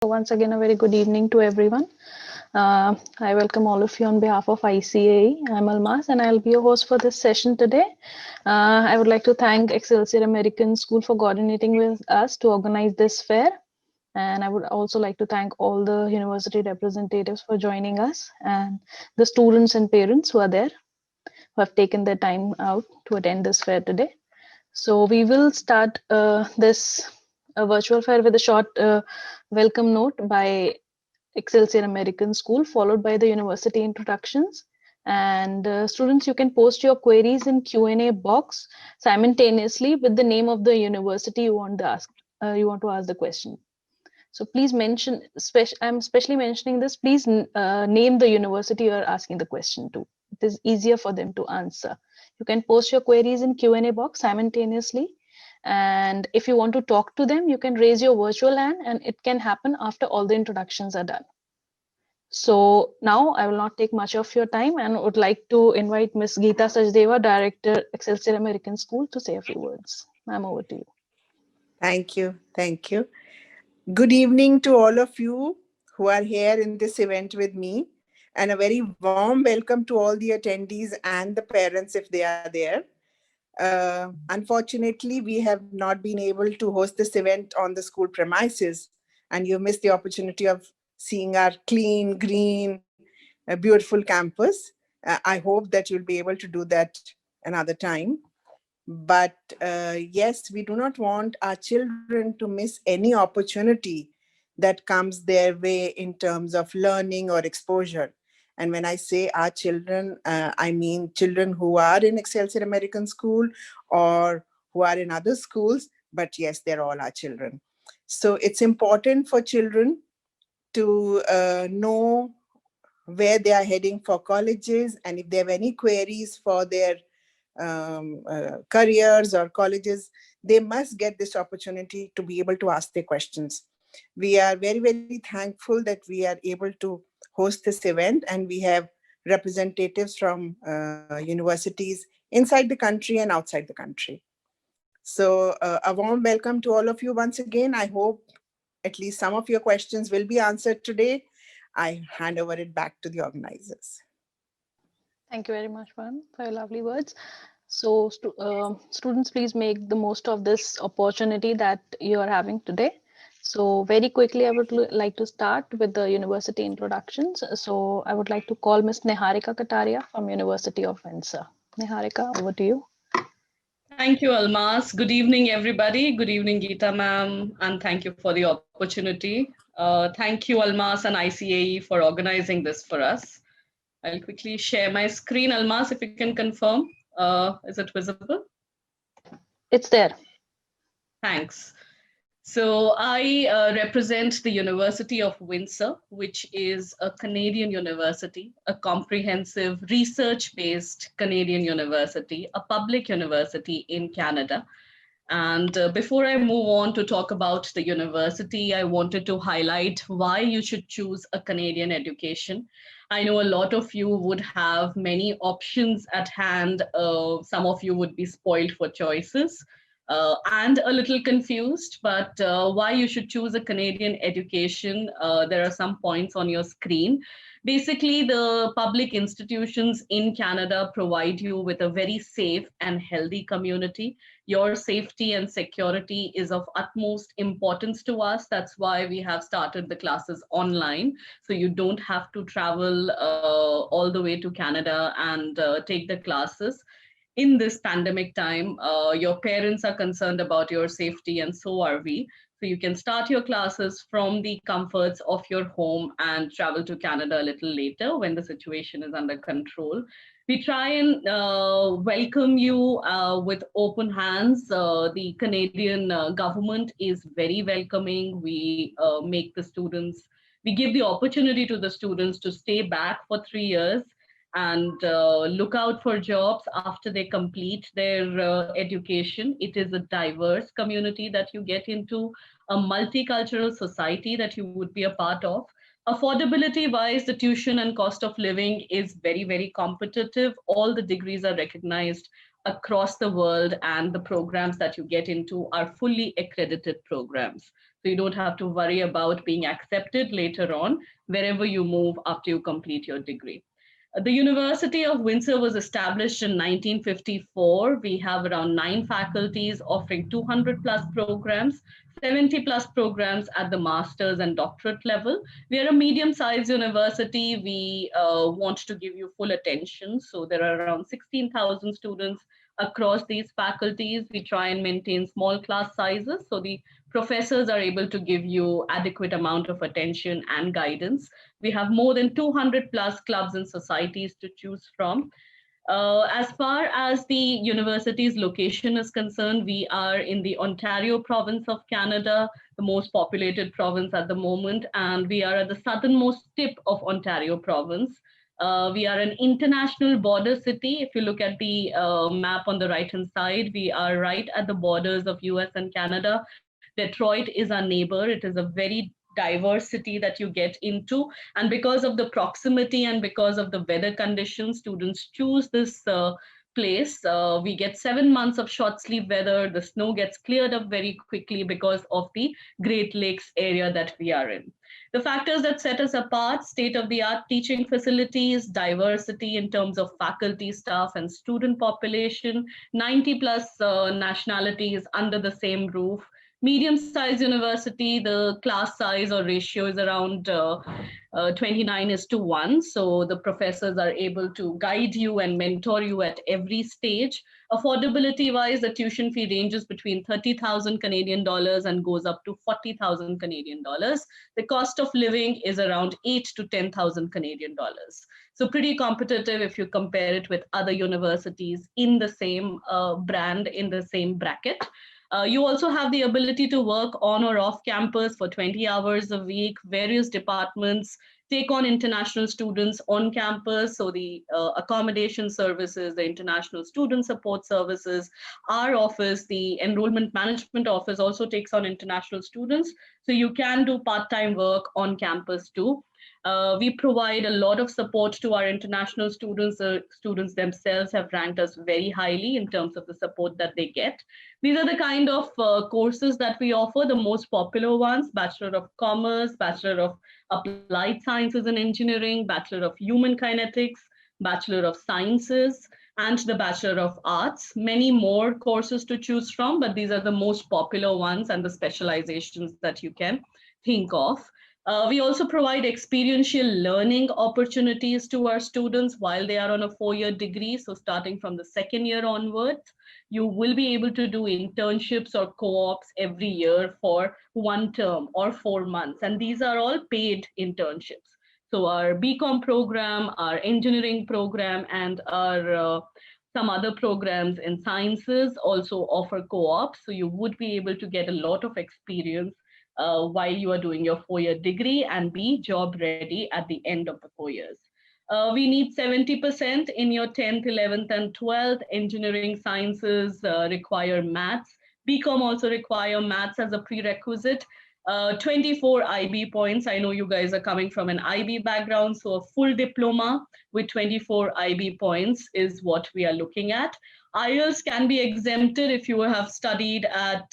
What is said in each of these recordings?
Once again, a very good evening to everyone. I welcome all of you on behalf of ICAE. I'm Almas and I'll be your host for this session today. I would like to thank Excelsior American School for coordinating with us to organize this fair. And I would also like to thank all the university representatives for joining us and the students and parents who are there, who have taken their time out to attend this fair today. So we will start this virtual fair with a short welcome note by Excelsior American School, followed by the university introductions. And students, you can post your queries in Q&A box simultaneously with the name of the university you want to ask the question. So please mention, I'm especially mentioning this, please name the university you are asking the question to. It is easier for them to answer. You can post your queries in Q&A box simultaneously. And if you want to talk to them, you can raise your virtual hand and it can happen after all the introductions are done. So now I will not take much of your time and would like to invite Ms. Geeta Sachdeva, Director, Excelsior American School, to say a few words. Ma'am, over to you. Thank you. Thank you. Good evening to all of you who are here in this event with me, and a very warm welcome to all the attendees and the parents if they are there. Unfortunately, we have not been able to host this event on the school premises, and you missed the opportunity of seeing our clean, green, beautiful campus. I hope that you'll be able to do that another time. But yes, we do not want our children to miss any opportunity that comes their way in terms of learning or exposure. And when I say our children, I mean children who are in Excelsior American School or who are in other schools, but yes, they're all our children. So it's important for children to know where they are heading for colleges, and if they have any queries for their careers or colleges, they must get this opportunity to be able to ask their questions. We are very, very thankful that we are able to host this event, and we have representatives from universities inside the country and outside the country. So a warm welcome to all of you once again. I hope at least some of your questions will be answered today. I hand over it back to the organizers. Thank you very much, ma'am, for your lovely words. So students, please make the most of this opportunity that you are having today. So very quickly, I would like to start with the university introductions. So I would like to call Ms. Niharika Kataria from University of Windsor. Niharika, over to you. Thank you, Almas. Good evening, everybody. Good evening, Geeta ma'am, and thank you for the opportunity. Thank you, Almas and ICAE for organizing this for us. I'll quickly share my screen. Almas, if you can confirm, is it visible? It's there. Thanks. So I represent the University of Windsor, which is a Canadian university, a comprehensive research-based Canadian university, a public university in Canada. And before I move on to talk about the university, I wanted to highlight why you should choose a Canadian education. I know a lot of you would have many options at hand. Some of you would be spoiled for choices. And a little confused, but why you should choose a Canadian education. There are some points on your screen. Basically, the public institutions in Canada provide you with a very safe and healthy community. Your safety and security is of utmost importance to us. That's why we have started the classes online. So you don't have to travel all the way to Canada and take the classes. In this pandemic time, your parents are concerned about your safety, and so are we. So you can start your classes from the comforts of your home and travel to Canada a little later when the situation is under control. We try and welcome you with open hands. The Canadian government is very welcoming. We make the students, we give the opportunity to the students to stay back for 3 years and look out for jobs after they complete their education. It is a diverse community that you get into, a multicultural society that you would be a part of. Affordability wise, the tuition and cost of living is very, very competitive. All the degrees are recognized across the world, and the programs that you get into are fully accredited programs. So you don't have to worry about being accepted later on, wherever you move after you complete your degree. The University of Windsor was established in 1954. We have around 9 faculties offering 200 plus programs, 70 plus programs at the master's and doctorate level. We are a medium-sized university. We want to give you full attention. So there are around 16,000 students across these faculties. We try and maintain small class sizes, so the professors are able to give you adequate amount of attention and guidance. We have more than 200 plus clubs and societies to choose from. As far as the university's location is concerned, we are in the Ontario province of Canada, the most populated province at the moment, and we are at the southernmost tip of Ontario province. We are an international border city. If you look at the map on the right-hand side, we are right at the borders of US and Canada. Detroit is our neighbor. It is a very diverse city that you get into. And because of the proximity and because of the weather conditions, students choose this place. We get 7 months of short sleeve weather. The snow gets cleared up very quickly because of the Great Lakes area that we are in. The factors that set us apart: state-of-the-art teaching facilities, diversity in terms of faculty, staff, and student population, 90 plus nationalities under the same roof. Medium-sized university, the class size or ratio is around 29:1. So the professors are able to guide you and mentor you at every stage. Affordability-wise, the tuition fee ranges between 30,000 Canadian dollars and goes up to 40,000 Canadian dollars. The cost of living is around 8 to 10,000 Canadian dollars. So pretty competitive if you compare it with other universities in the same brand, in the same bracket. You also have the ability to work on or off campus for 20 hours a week. Various departments take on international students on campus. So the accommodation services, the international student support services, our office, the enrollment management office also takes on international students. So you can do part-time work on campus too. We provide a lot of support to our international students. The students themselves have ranked us very highly in terms of the support that they get. These are the kind of courses that we offer. The most popular ones: Bachelor of Commerce, Bachelor of Applied Sciences and Engineering, Bachelor of Human Kinetics, Bachelor of Sciences, and the Bachelor of Arts. Many more courses to choose from, but these are the most popular ones and the specializations that you can think of. We also provide experiential learning opportunities to our students while they are on a 4-year degree. So starting from the second year onwards, you will be able to do internships or co-ops every year for 1 term or 4 months. And these are all paid internships. So our BCom program, our engineering program, and our some other programs in sciences also offer co-ops. So you would be able to get a lot of experience while you are doing your 4-year degree and be job ready at the end of the 4 years. We need 70% in your 10th, 11th, and 12th. Engineering sciences require maths. BCom also require maths as a prerequisite. 24 IB points. I know you guys are coming from an IB background, so a full diploma with 24 IB points is what we are looking at. IELTS can be exempted if you have studied at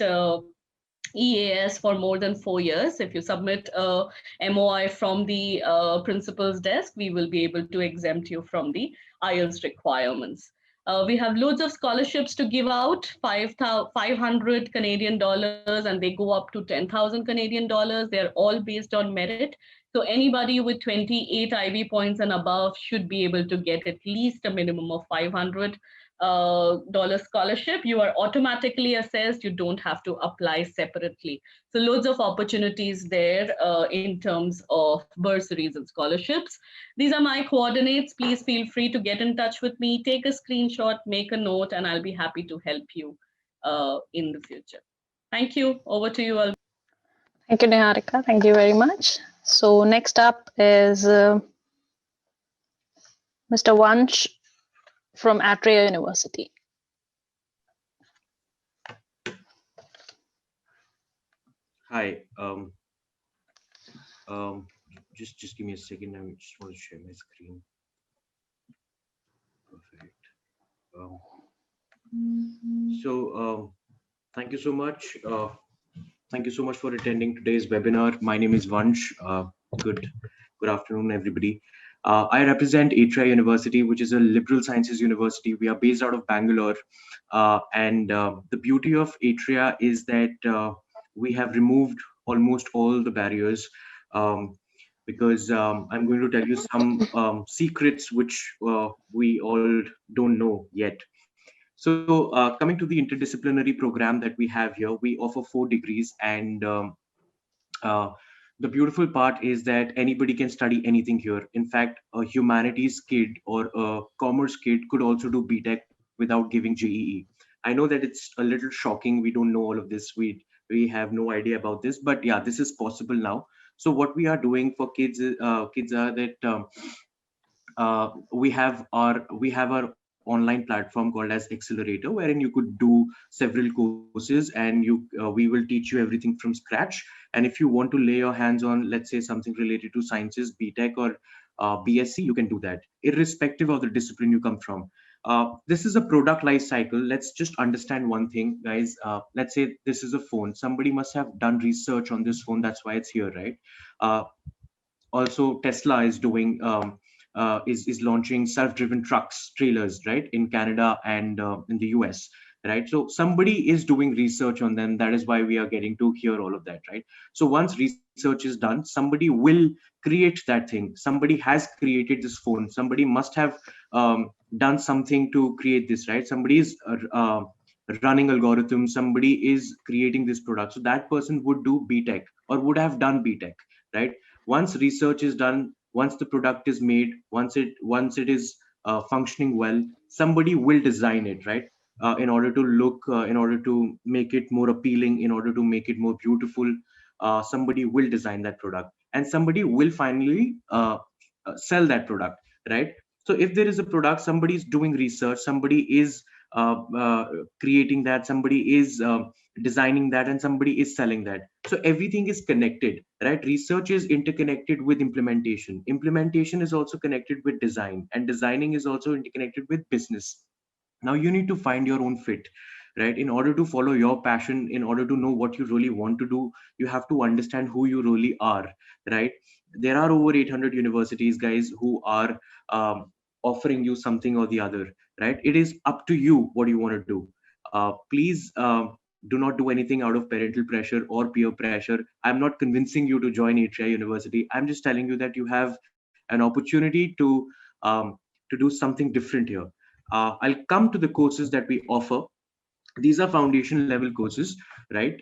EAS for more than 4 years. If you submit a MOI from the principal's desk, we will be able to exempt you from the IELTS requirements. We have loads of scholarships to give out, 500 Canadian dollars, and they go up to 10,000 Canadian dollars. They're all based on merit. So anybody with 28 IB points and above should be able to get at least a minimum of 500 dollar scholarship. You are automatically assessed. You don't have to apply separately. So loads of opportunities there in terms of bursaries and scholarships. These are my coordinates. Please feel free to get in touch with me, take a screenshot, make a note, and I'll be happy to help you in the future. Thank you. Over to you, Al. Thank you, Niharika. Thank you very much. So next up is Mr. Vansh from Atria University. Hi. Just give me a second. I just want to share my screen. Perfect. So thank you so much Thank you so much for attending today's webinar. My name is Vansh. Good afternoon, everybody. I represent Atria University, which is a liberal sciences university. We are based out of Bangalore. And the beauty of Atria is that we have removed almost all the barriers, um, because I'm going to tell you some secrets which we all don't know yet. So, coming to the interdisciplinary program that we have here, we offer 4 degrees, and uh, the beautiful part is that anybody can study anything here. In fact, a humanities kid or a commerce kid could also do BTech without giving JEE. I know that it's a little shocking. We don't know all of this. We have no idea about this, but yeah, this is possible now. So what we are doing for kids are that we have our online platform called as Accelerator, wherein you could do several courses, and we will teach you everything from scratch. And if you want to lay your hands on, let's say, something related to sciences, BTech or BSc, you can do that, irrespective of the discipline you come from. This is a product life cycle. Let's just understand one thing, guys. Let's say this is a phone. Somebody must have done research on this phone. That's why it's here, right? Uh, Also, Tesla is doing is launching self-driven trucks, trailers, right, in Canada and in the US, right? So somebody is doing research on them. That is why we are getting to hear all of that, right? So once research is done, somebody will create that thing. Somebody has created this phone. Somebody must have done something to create this, right? Somebody is running algorithms. Somebody is creating this product. So that person would do BTech or would have done BTech, right? Once research is done, once the product is made, once it is functioning well, somebody will design it, right? In order to make it more appealing, in order to make it more beautiful, somebody will design that product, and somebody will finally sell that product, right? So if there is a product, somebody is doing research, somebody is uh, uh, creating that, somebody is designing that, and somebody is selling that. So everything is connected, right? Research is interconnected with implementation. Implementation is also connected with design, and designing is also interconnected with business. Now you need to find your own fit, right? In order to follow your passion, in order to know what you really want to do, you have to understand who you really are, right? There are over 800 universities, guys, who are offering you something or the other, right? It is up to you what you want to do. Please do not do anything out of parental pressure or peer pressure. I'm not convincing you to join Atria University. I'm just telling you that you have an opportunity um, to do something different here. I'll come to the courses that we offer. These are foundation level courses, right?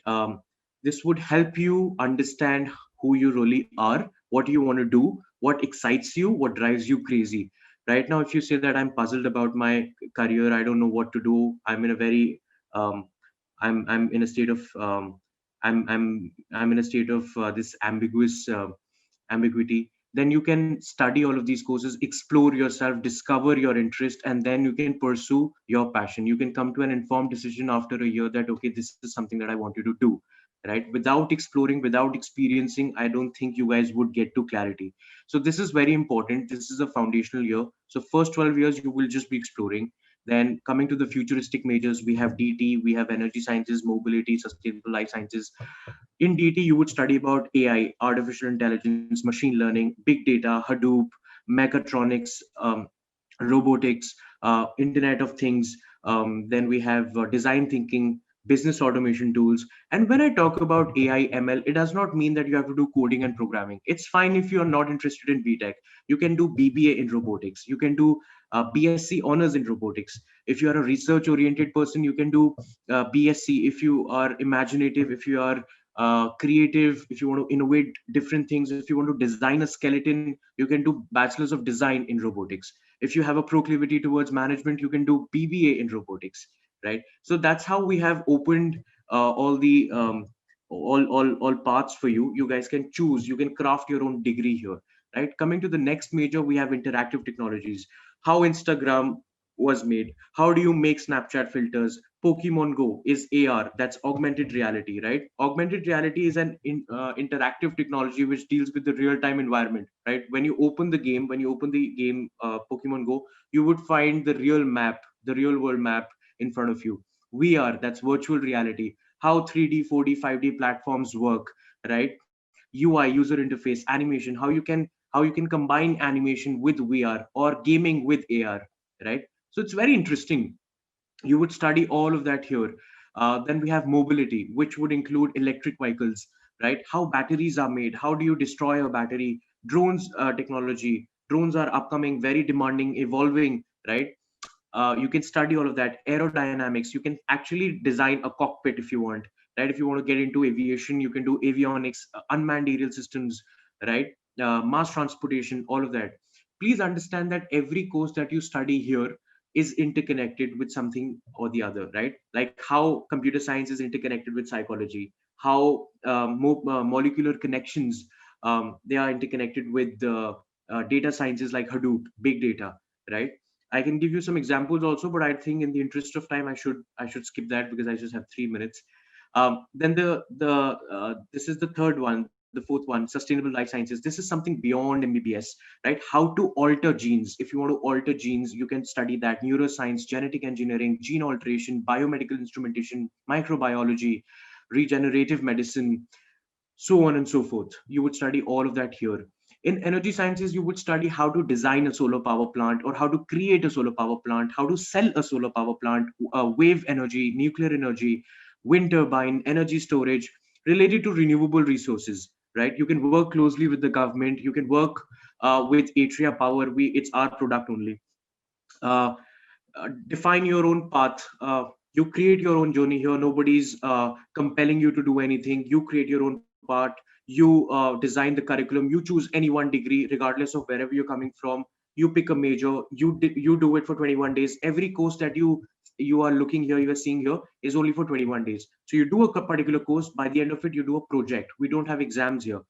This would help you understand who you really are, what you want to do, what excites you, what drives you crazy. Right now, if you say that I'm puzzled about my career, I don't know what to do, I'm in a very um, I'm in a state of I'm in a state of this ambiguous ambiguity, then you can study all of these courses, explore yourself, discover your interest, and then you can pursue your passion. You can come to an informed decision after a year that, okay, this is something that I wanted to do, right? Without exploring, without experiencing, I don't think you guys would get to clarity. So this is very important. This is a foundational year. So first 12 years, you will just be exploring. Then coming to the futuristic majors, we have DT, we have energy sciences, mobility, sustainable life sciences. In DT, you would study about AI, artificial intelligence, machine learning, big data, Hadoop, mechatronics, robotics, Internet of Things. Then we have design thinking, business automation tools. And when I talk about AI, ML, it does not mean that you have to do coding and programming. It's fine if you're not interested in BTech. You can do BBA in robotics. You can do BSc honors in robotics. If you are a research oriented person, you can do BSc. If you are imaginative, if you are creative, if you want to innovate different things, if you want to design a skeleton, you can do bachelor's of design in robotics. If you have a proclivity towards management, you can do BBA in robotics, right? So that's how we have opened all the all paths for you. You guys can choose, you can craft your own degree here, right? Coming to the next major, we have interactive technologies. How Instagram was made, how do you make Snapchat filters? Pokemon Go is AR, that's augmented reality, right? Augmented reality is an interactive technology which deals with the real time environment, right? When you open the game, when you open the game Pokemon Go, you would find the real map, the real world map in front of you. VR, that's virtual reality. how 3D, 4D, 5D platforms work, right? UI, user interface, animation, how you can combine animation with VR or gaming with AR, right? So it's very interesting. You would study all of that here. Then we have mobility, which would include electric vehicles, right? How batteries are made, how do you destroy a battery? Drones technology. Drones are upcoming, very demanding, evolving, right? You can study all of that. Aerodynamics, you can actually design a cockpit if you want, right? If you want to get into aviation, you can do avionics, unmanned aerial systems, right? Mass transportation, all of that. Please understand that every course that you study here is interconnected with something or the other, right? Like how computer science is interconnected with psychology, how molecular connections, they are interconnected with data sciences like Hadoop, big data, right? I can give you some examples also, but I think in the interest of time, I should skip that because I just have 3 minutes. Then this is the third one, the fourth one, sustainable life sciences. This is something beyond MBBS, right? How to alter genes. If you want to alter genes, you can study that. Neuroscience, genetic engineering, gene alteration, biomedical instrumentation, microbiology, regenerative medicine, so on and so forth. You would study all of that here. In energy sciences, you would study how to design a solar power plant or how to create a solar power plant, how to sell a solar power plant, wave energy, nuclear energy, wind turbine, energy storage related to renewable resources, right? You can work closely with the government. You can work with Atria Power. It's our product only. Uh, Define your own path. You create your own journey here. Nobody's compelling you to do anything. You create your own part. You design the curriculum. You choose any one degree, regardless of wherever you're coming from. You pick a major. You do it for 21 days. Every course that you are looking here, you are seeing here, is only for 21 days. So you do a particular course. By the end of it, you do a project. We don't have exams here.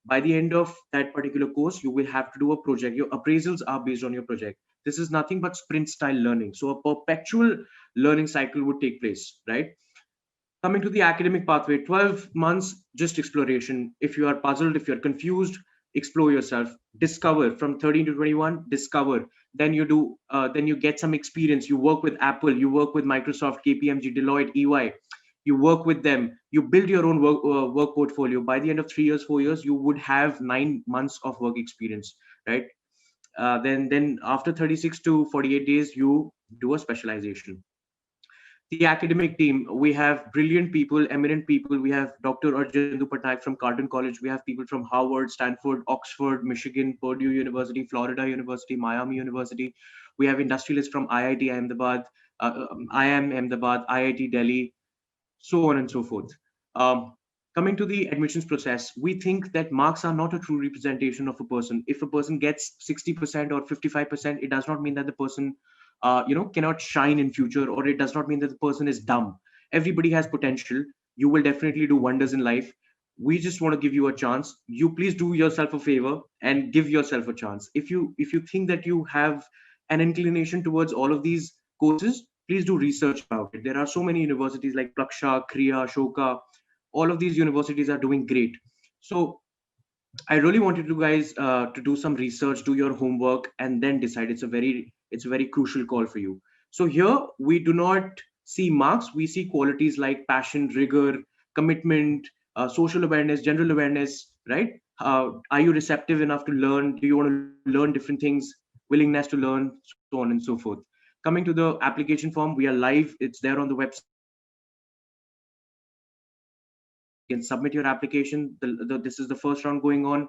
By the end of that particular course, you will have to do a project. Your appraisals are based on your project. This is nothing but sprint style learning. So a perpetual learning cycle would take place, right? Coming to the academic pathway, 12 months, just exploration. If you are puzzled, if you're confused, explore yourself, discover. From 13 to 21, discover. Then you get some experience. You work with Apple, you work with Microsoft, KPMG, Deloitte, EY. You work with them. You build your own work portfolio. By the end of 3 years, 4 years, you would have 9 months of work experience, right? Then after 36 to 48 days, you do a specialization. The academic team, we have brilliant people, eminent people. We have Dr. Arjundu Patnaik from Carleton College. We have people from Harvard, Stanford, Oxford, Michigan, Purdue University, Florida University, Miami University. We have industrialists from IIT Ahmedabad, IIM Ahmedabad, IIT Delhi, so on and so forth. Um, Coming to the admissions process, we think that marks are not a true representation of a person. If a person gets 60% or 55%, it does not mean that the person, cannot shine in future, or it does not mean that the person is dumb. Everybody has potential. You will definitely do wonders in life. We just want to give you a chance. You please do yourself a favor and give yourself a chance. If you think that you have an inclination towards all of these courses, please do research about it. There are so many universities like Plaksha, Kriya, Shoka. All of these universities are doing great. So I really wanted you guys to do some research, do your homework, and then decide. It's a very crucial call for you. So here we do not see marks. We see qualities like passion, rigor, commitment, social awareness, general awareness. Right? Are you receptive enough to learn? Do you want to learn different things? Willingness to learn, so on and so forth. Coming to the application form, we are live. It's there on the website. You can submit your application. This is the first round going on,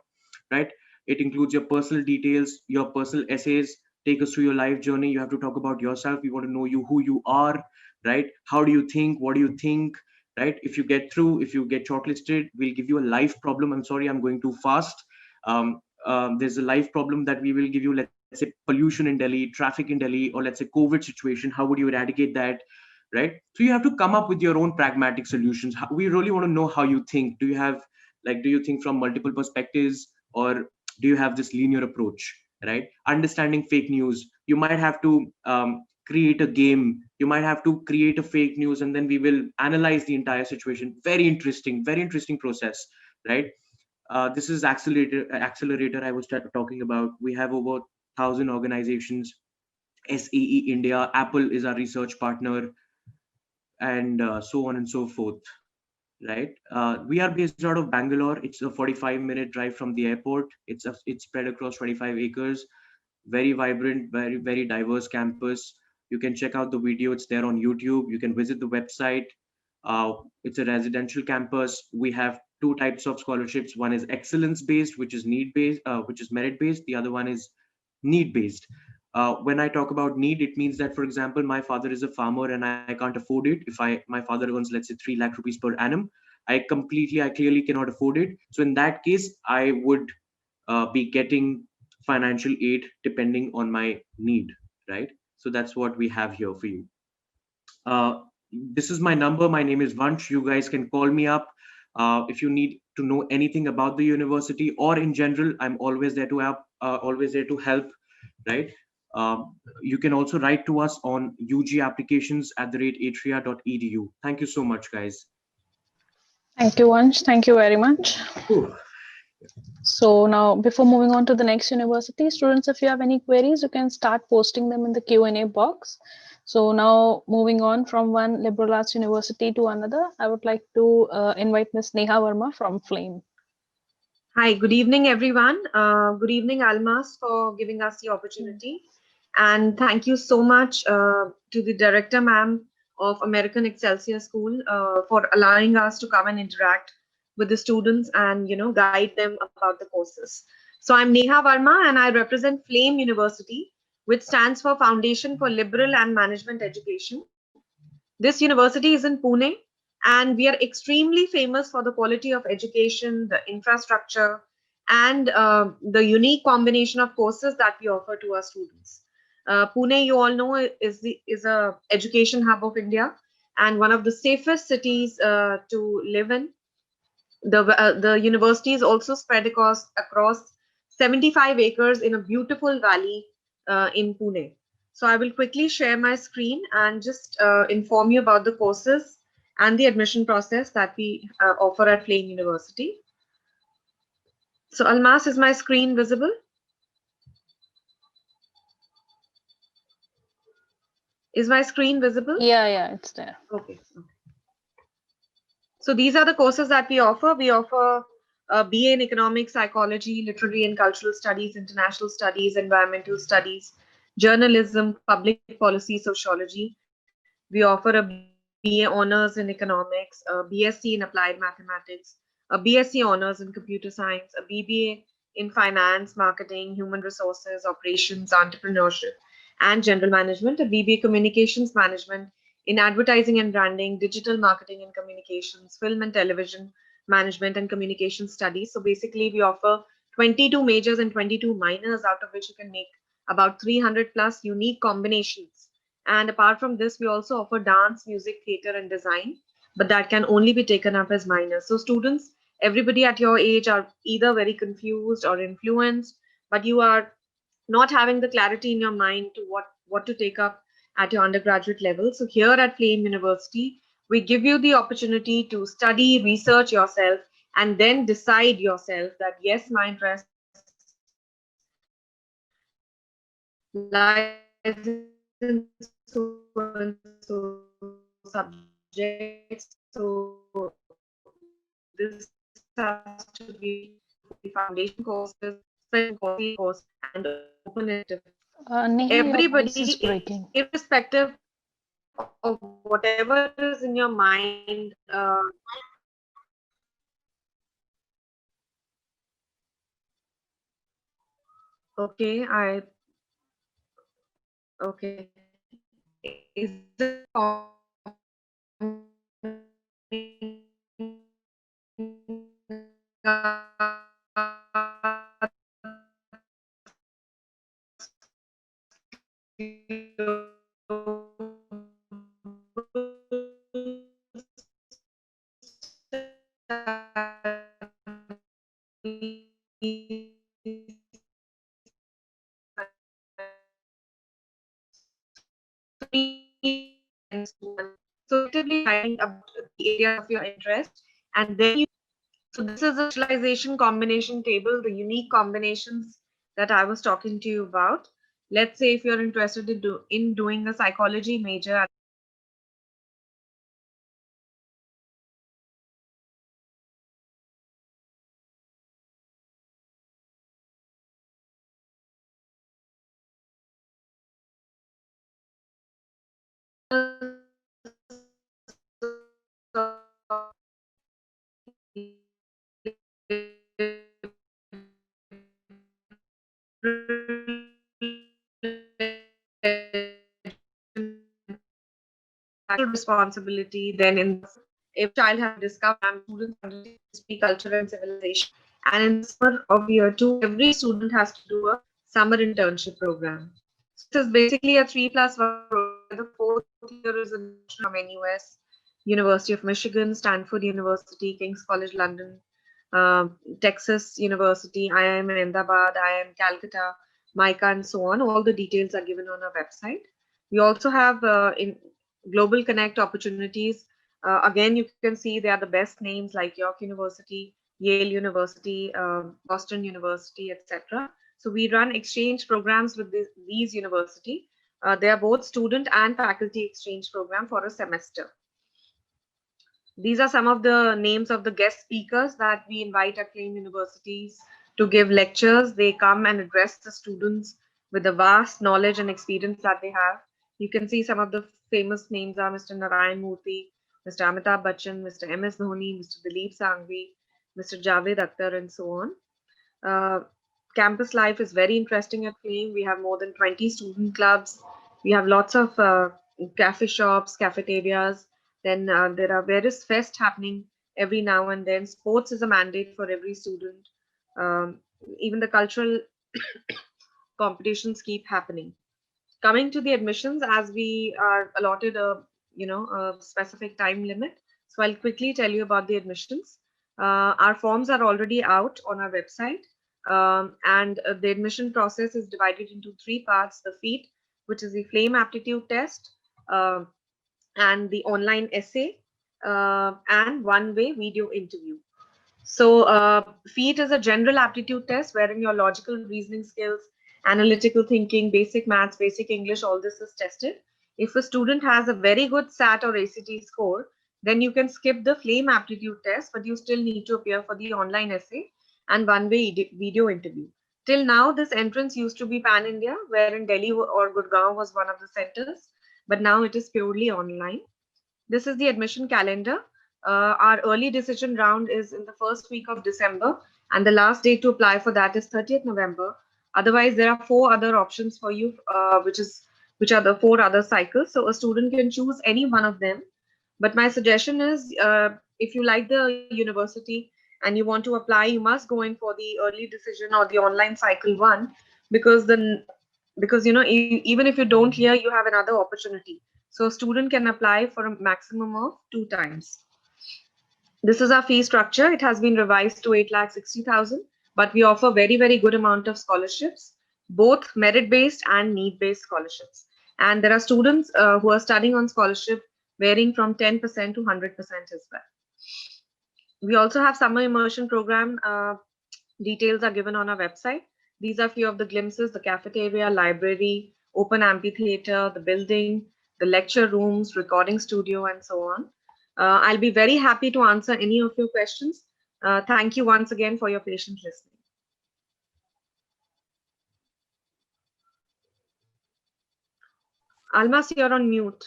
right? It includes your personal details, your personal essays. Take us through your life journey. You have to talk about yourself. We want to know you, who you are, right? How do you think? What do you think? Right? If you get through, if you get shortlisted, we'll give you a live problem. I'm sorry, I'm going too fast. There's a live problem that we will give you. Let's say pollution in Delhi, traffic in Delhi, or let's say COVID situation. How would you eradicate that? Right? So you have to come up with your own pragmatic solutions. We really want to know how you think. Do you think from multiple perspectives, or do you have this linear approach? Right? Understanding fake news. You might have to create a game. You might have to create a fake news, and then we will analyze the entire situation. Very interesting process, right? This is accelerator I was talking about. We have over 1,000 organizations. SEE India, Apple is our research partner, and so on and so forth. right? We are based out of Bangalore. It's a 45-minute drive from the airport. It's spread across 25 acres. Very vibrant, very diverse campus. You can check out the video. It's there on YouTube. You can visit the website. It's a residential campus. We have two types of scholarships. One is excellence based, which is need based, which is merit based. The other one is need based. When I talk about need, it means that, for example, my father is a farmer and I can't afford it. If my father earns, let's say, 3 lakh rupees per annum, I clearly cannot afford it. So in that case, I would be getting financial aid depending on my need, right? So that's what we have here for you. This is my number. My name is Vansh. You guys can call me up if you need to know anything about the university or in general. I'm always there to help, right? You can also write to us on ugapplications@atria.edu. Thank you so much, guys. Thank you, Vansh. Thank you very much. Whew. So now, before moving on to the next university, students, if you have any queries, you can start posting them in the Q&A box. So now, moving on from one liberal arts university to another, I would like to invite Ms. Neha Verma from Flame. Hi, good evening, everyone. Good evening, Almas, for giving us the opportunity. And thank you so much to the director, ma'am, of American Excelsior School for allowing us to come and interact with the students and, guide them about the courses. So I'm Neha Verma and I represent Flame University, which stands for Foundation for Liberal and Management Education. This university is in Pune, and we are extremely famous for the quality of education, the infrastructure, and the unique combination of courses that we offer to our students. Pune, you all know, is a education hub of India and one of the safest cities to live in. The university is also spread across 75 acres in a beautiful valley in Pune. So I will quickly share my screen and just inform you about the courses and the admission process that we offer at Flame University. So Almas, is my screen visible? Is my screen visible? Yeah, it's there. Okay. So these are the courses that we offer. We offer a BA in Economics, Psychology, Literary and Cultural Studies, International Studies, Environmental Studies, Journalism, Public Policy, Sociology. We offer a BA Honors in Economics, a BSc in Applied Mathematics, a BSc Honors in Computer Science, a BBA in Finance, Marketing, Human Resources, Operations, Entrepreneurship, and General Management, a BBA Communications Management in Advertising and Branding, Digital Marketing and Communications, Film and Television Management, and Communication Studies. So basically, we offer 22 majors and 22 minors, out of which you can make about 300 plus unique combinations. And apart from this, we also offer dance, music, theater, and design, but that can only be taken up as minors. So students, everybody at your age are either very confused or influenced, but you are not having the clarity in your mind to what to take up at your undergraduate level. So here at Flame University, we give you the opportunity to study, research yourself, and then decide yourself that yes, my interest lies in so and so subjects. So this has to be the foundation courses, course, and open it. Neha, your voice is Everybody, breaking. irrespective of whatever is in your mind, okay, okay. Is it so actively writing about the area of your interest, and then so this is a visualization combination table, the unique combinations that I was talking to you about. Let's say if you're interested in doing a psychology major responsibility. Then in if child has discovered students undertake history, culture and civilization. And in the summer of year 2, every student has to do a summer internship program. So this is basically a 3+1 program. The fourth year is a from NUS, University of Michigan, Stanford University, King's College London, Texas University, IIM Ahmedabad, IIM Calcutta, MICA, and so on. All the details are given on our website. We also have in Global Connect opportunities. Again, you can see they are the best names like York University, Yale University, Boston University, etc. So we run exchange programs with these universities. They are both student and faculty exchange program for a semester. These are some of the names of the guest speakers that we invite at Plain universities to give lectures. They come and address the students with the vast knowledge and experience that they have. You can see some of the famous names are Mr. Narayan Murthy, Mr. Amitabh Bachchan, Mr. MS Dhoni, Mr. Dilip Sangvi, Mr. Javed Akhtar, and so on. Campus life is very interesting at Flame. We have more than 20 student clubs. We have lots of cafe shops, cafeterias. Then there are various fests happening every now and then. Sports is a mandate for every student. Even the cultural competitions keep happening. Coming to the admissions, as we are allotted a specific time limit, so I'll quickly tell you about the admissions. Our forms are already out on our website, and the admission process is divided into 3 parts: the FEAT, which is the Flame Aptitude Test, and the online essay, and one-way video interview. So FEAT is a general aptitude test wherein your logical reasoning skills, analytical thinking, basic maths, basic English, all this is tested. If a student has a very good SAT or ACT score, then you can skip the Flame aptitude test, but you still need to appear for the online essay and one-way video interview. Till now, this entrance used to be pan-India, wherein Delhi or Gurgaon was one of the centers, but now it is purely online. This is the admission calendar. Our early decision round is in the first week of December, and the last date to apply for that is 30th November. Otherwise, there are 4 other options for you, which are the 4 other cycles. So a student can choose any one of them. But my suggestion is, if you like the university and you want to apply, you must go in for the early decision or the online cycle 1, because even if you don't clear, you have another opportunity. So a student can apply for a maximum of 2 times. This is our fee structure. It has been revised to 8,60,000, but we offer very, very good amount of scholarships, both merit-based and need-based scholarships. And there are students who are studying on scholarship varying from 10% to 100% as well. We also have summer immersion program. Details are given on our website. These are few of the glimpses: the cafeteria, library, open amphitheater, the building, the lecture rooms, recording studio, and so on. I'll be very happy to answer any of your questions. Thank you once again for your patient listening. Almas, you're on mute.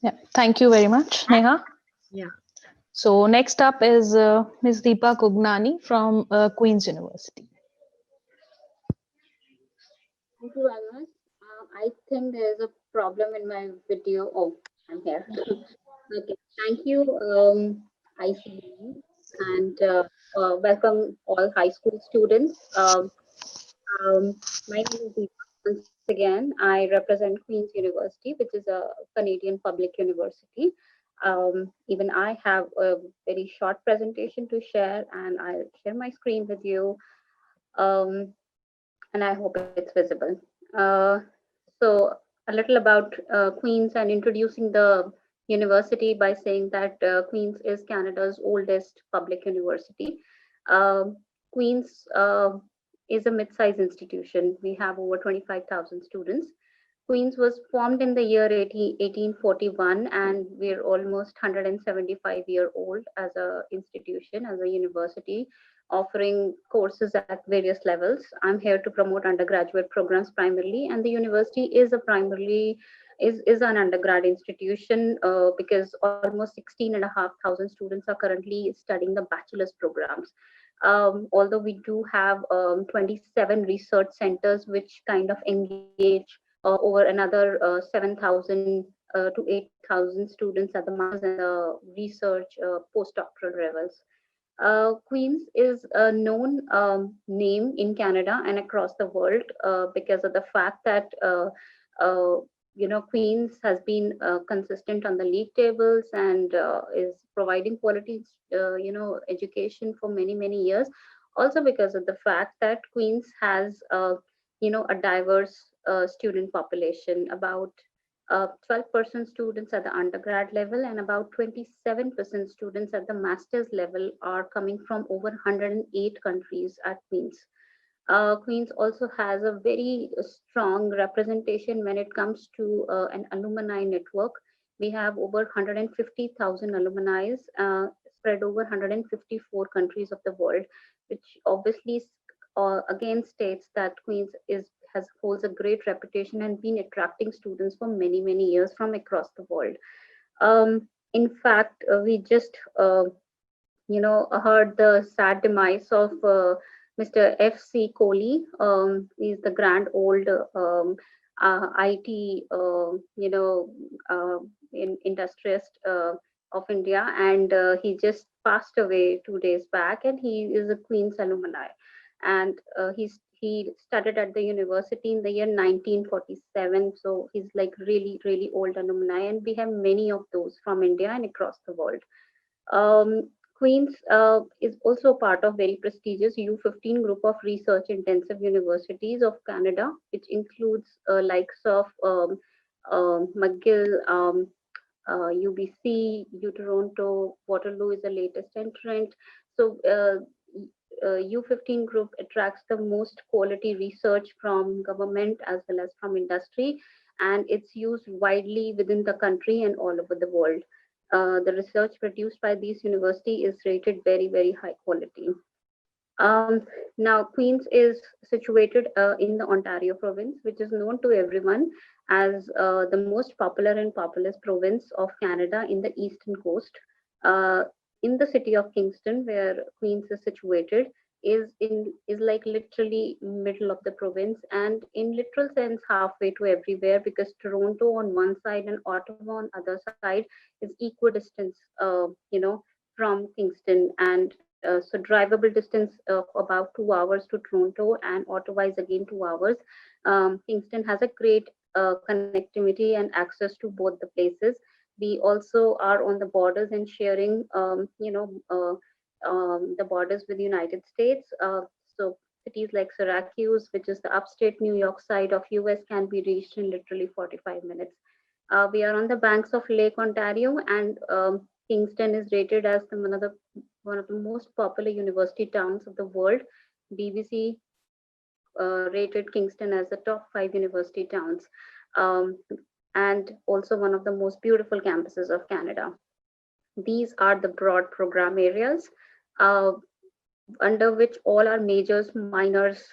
Yeah, thank you very much, Neha. Yeah. So next up is Ms. Deepa Kugnani from Queen's University. Thank you very much. I think there's a problem in my video. Oh, I'm here. Okay, thank you, ICAE, and welcome all high school students. My name is Deepa. Once again, I represent Queen's University, which is a Canadian public university. Even I have a very short presentation to share, and I'll share my screen with you. And I hope it's visible. So a little about Queen's and introducing the university by saying that Queen's is Canada's oldest public university. Queen's is a mid-sized institution. We have over 25,000 students. Queen's was formed in the year 1841, and we're almost 175-year-old as an institution, as a university, offering courses at various levels. I'm here to promote undergraduate programs primarily, and the university is an undergrad institution because almost 16,500 students are currently studying the bachelor's programs. Although we do have 27 research centers which kind of engage over another 7,000 to 8,000 students at the masters and the research postdoctoral levels. Queen's is a known name in Canada and across the world because of the fact that uh, Queen's has been consistent on the league tables and is providing quality education for many years. Also because of the fact that Queen's has a diverse student population. About 12% students at the undergrad level and about 27% students at the master's level are coming from over 108 countries at Queen's. Queen's also has a very strong representation when it comes to an alumni network. We have over 150,000 alumni spread over 154 countries of the world, which obviously again states that Queen's holds a great reputation and been attracting students for many years from across the world. In fact, we just heard the sad demise of Mr. F.C. Kohli. He's the grand old IT, industrialist of India, and he just passed away 2 days back. And he is a Queen's alumni, and he started at the university in the year 1947. So he's like really old alumni, and we have many of those from India and across the world. Queen's is also part of very prestigious U15 group of research intensive universities of Canada, which includes likes of McGill, UBC, U Toronto, Waterloo is the latest entrant. So U15 group attracts the most quality research from government as well as from industry, and it's used widely within the country and all over the world. The research produced by these university is rated very high quality. Now, Queen's is situated in the Ontario province, which is known to everyone as the most popular and populous province of Canada in the eastern coast. In the city of Kingston, where Queen's is situated, is like literally middle of the province, and in literal sense halfway to everywhere, because Toronto on one side and Ottawa on other side is equidistant, from Kingston, and so drivable distance of about 2 hours to Toronto, and Ottawa is again 2 hours. Kingston has a great connectivity and access to both the places. We also are on the borders and sharing, the borders with the United States. So cities like Syracuse, which is the upstate New York side of US, can be reached in literally 45 minutes. We are on the banks of Lake Ontario, and Kingston is rated as one of the most popular university towns of the world. BBC rated Kingston as the top 5 university towns, and also one of the most beautiful campuses of Canada. These are the broad program areas under which all our majors, minors,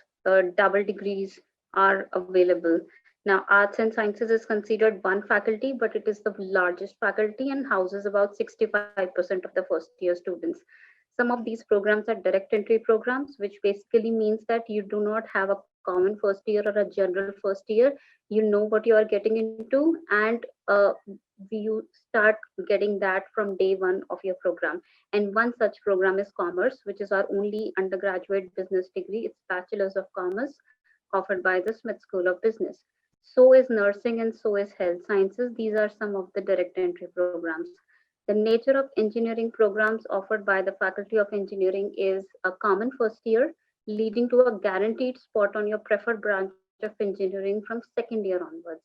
double degrees are available. Now, arts and sciences is considered one faculty, but it is the largest faculty and houses about 65% of the first year students. Some of these programs are direct entry programs, which basically means that you do not have a common first year or a general first year. You know what you are getting into, and you start getting that from day one of your program. And one such program is commerce, which is our only undergraduate business degree. It's Bachelor's of Commerce offered by the Smith School of Business. So is nursing, and so is health sciences. These are some of the direct entry programs. The nature of engineering programs offered by the Faculty of Engineering is a common first year, leading to a guaranteed spot on your preferred branch of engineering from second year onwards.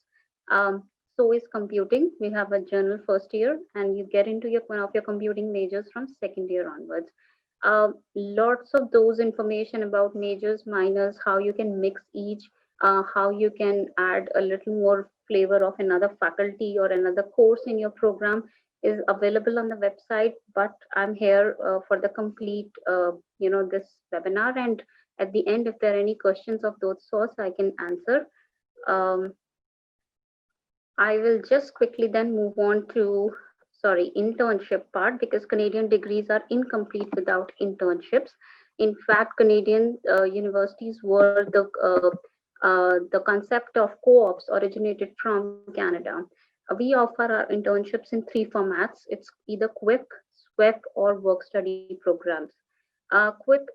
So is computing. We have a general first year, and you get into one of your computing majors from second year onwards. Lots of those information about majors, minors, how you can mix each, how you can add a little more flavor of another faculty or another course in your program is available on the website. But I'm here for the complete, this webinar. And at the end, if there are any questions of those sorts, I can answer. I will just quickly then move on to, internship part, because Canadian degrees are incomplete without internships. In fact, Canadian universities were the concept of co-ops originated from Canada. We offer our internships in 3 formats. It's either QUIP, SWEP, or work study programs. QUIP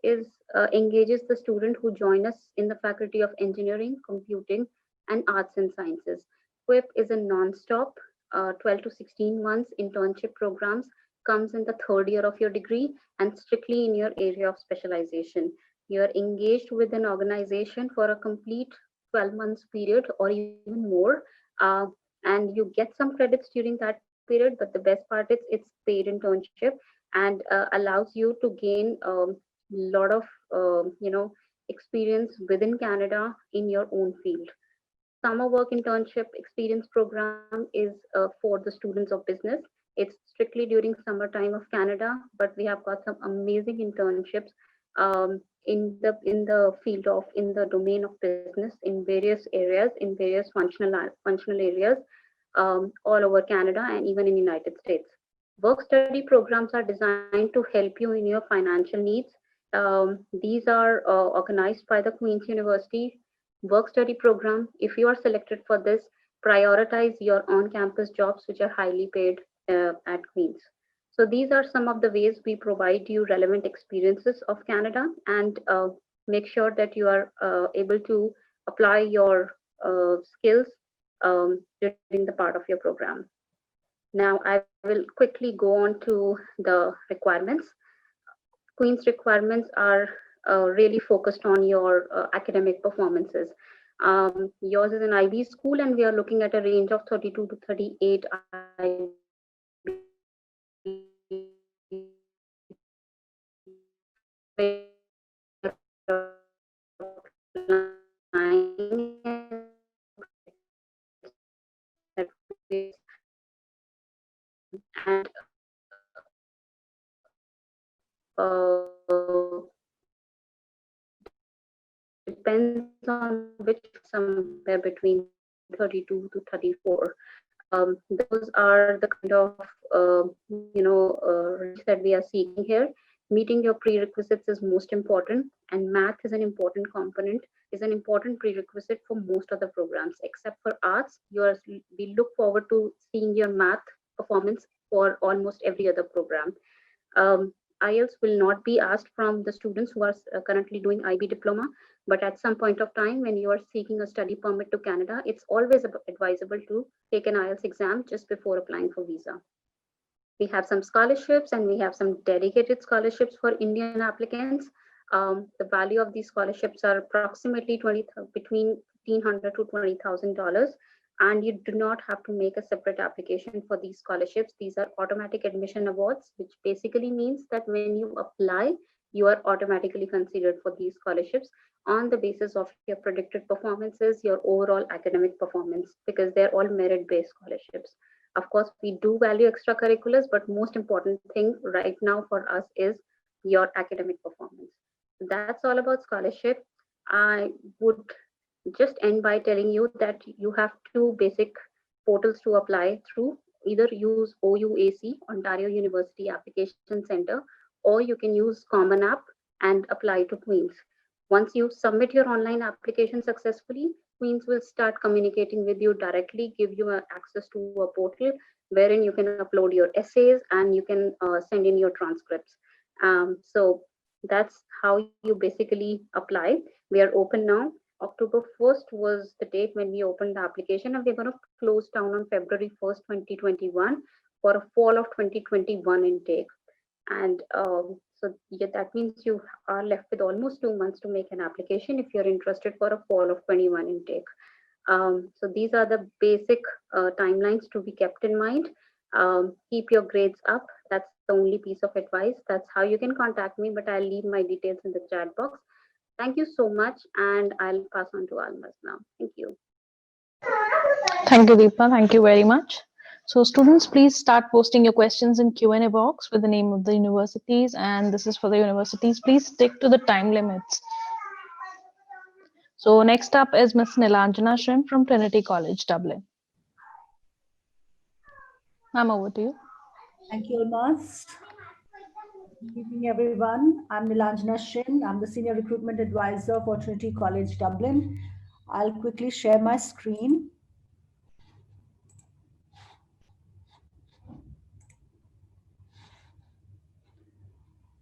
engages the student who join us in the Faculty of Engineering, Computing, and Arts and Sciences. QUIP is a non-stop 12 to 16 months internship programs, comes in the 3rd year of your degree and strictly in your area of specialization. You're engaged with an organization for a complete 12 months period or even more, and you get some credits during that period, but the best part is it's paid internship and allows you to gain a lot of experience within Canada in your own field. Summer work internship experience program is for the students of business. It's strictly during summertime of Canada, but we have got some amazing internships in the field of in the domain of business in various areas, in various functional areas all over Canada and even in United States. Work study programs are designed to help you in your financial needs. These are organized by the Queen's University work study program. If you are selected for this, prioritize your on-campus jobs which are highly paid at Queen's. So these are some of the ways we provide you relevant experiences of Canada and make sure that you are able to apply your skills during the part of your program. Now I will quickly go on to the requirements. Queen's requirements are really focused on your academic performances. Yours is an IB school and we are looking at a range of 32 to 38 IB and depends on which, somewhere between 32 to 34. Those are the kind of range that we are seeking here. Meeting your prerequisites is most important, and math is an important component, is an important prerequisite for most of the programs. Except for arts, we look forward to seeing your math performance for almost every other program. IELTS will not be asked from the students who are currently doing IB diploma, but at some point of time when you are seeking a study permit to Canada, it's always advisable to take an IELTS exam just before applying for visa. We have some scholarships and we have some dedicated scholarships for Indian applicants. The value of these scholarships are approximately between $1,500 to $20,000. And you do not have to make a separate application for these scholarships. These are automatic admission awards, which basically means that when you apply, you are automatically considered for these scholarships on the basis of your predicted performances, your overall academic performance, because they're all merit-based scholarships. Of course, we do value extracurriculars, but most important thing right now for us is your academic performance. That's all about scholarship. I would just end by telling you that you have 2 basic portals to apply through. Either use OUAC, Ontario University Application Center, or you can use Common App and apply to Queen's. Once you submit your online application successfully, Queen's will start communicating with you directly, give you access to a portal wherein you can upload your essays and you can send in your transcripts. So that's how you basically apply. We are open now. October 1st was the date when we opened the application, and we're going to close down on February 1st, 2021 for a fall of 2021 intake. And so yeah, that means you are left with almost 2 months to make an application if you're interested for a fall of 21 intake. So these are the basic timelines to be kept in mind. Keep your grades up. That's the only piece of advice. That's how you can contact me, but I'll leave my details in the chat box. Thank you so much, and I'll pass on to Almas now. Thank you. Thank you, Deepa. Thank you very much. So students, please start posting your questions in Q&A box with the name of the universities, and this is for the universities. Please stick to the time limits. So next up is Ms. Nilanjana Shrim from Trinity College, Dublin. Ma'am, over to you. Thank you, Almas. Good evening, everyone. I'm Nilanjana Shin. I'm the Senior Recruitment Advisor for Trinity College Dublin. I'll quickly share my screen.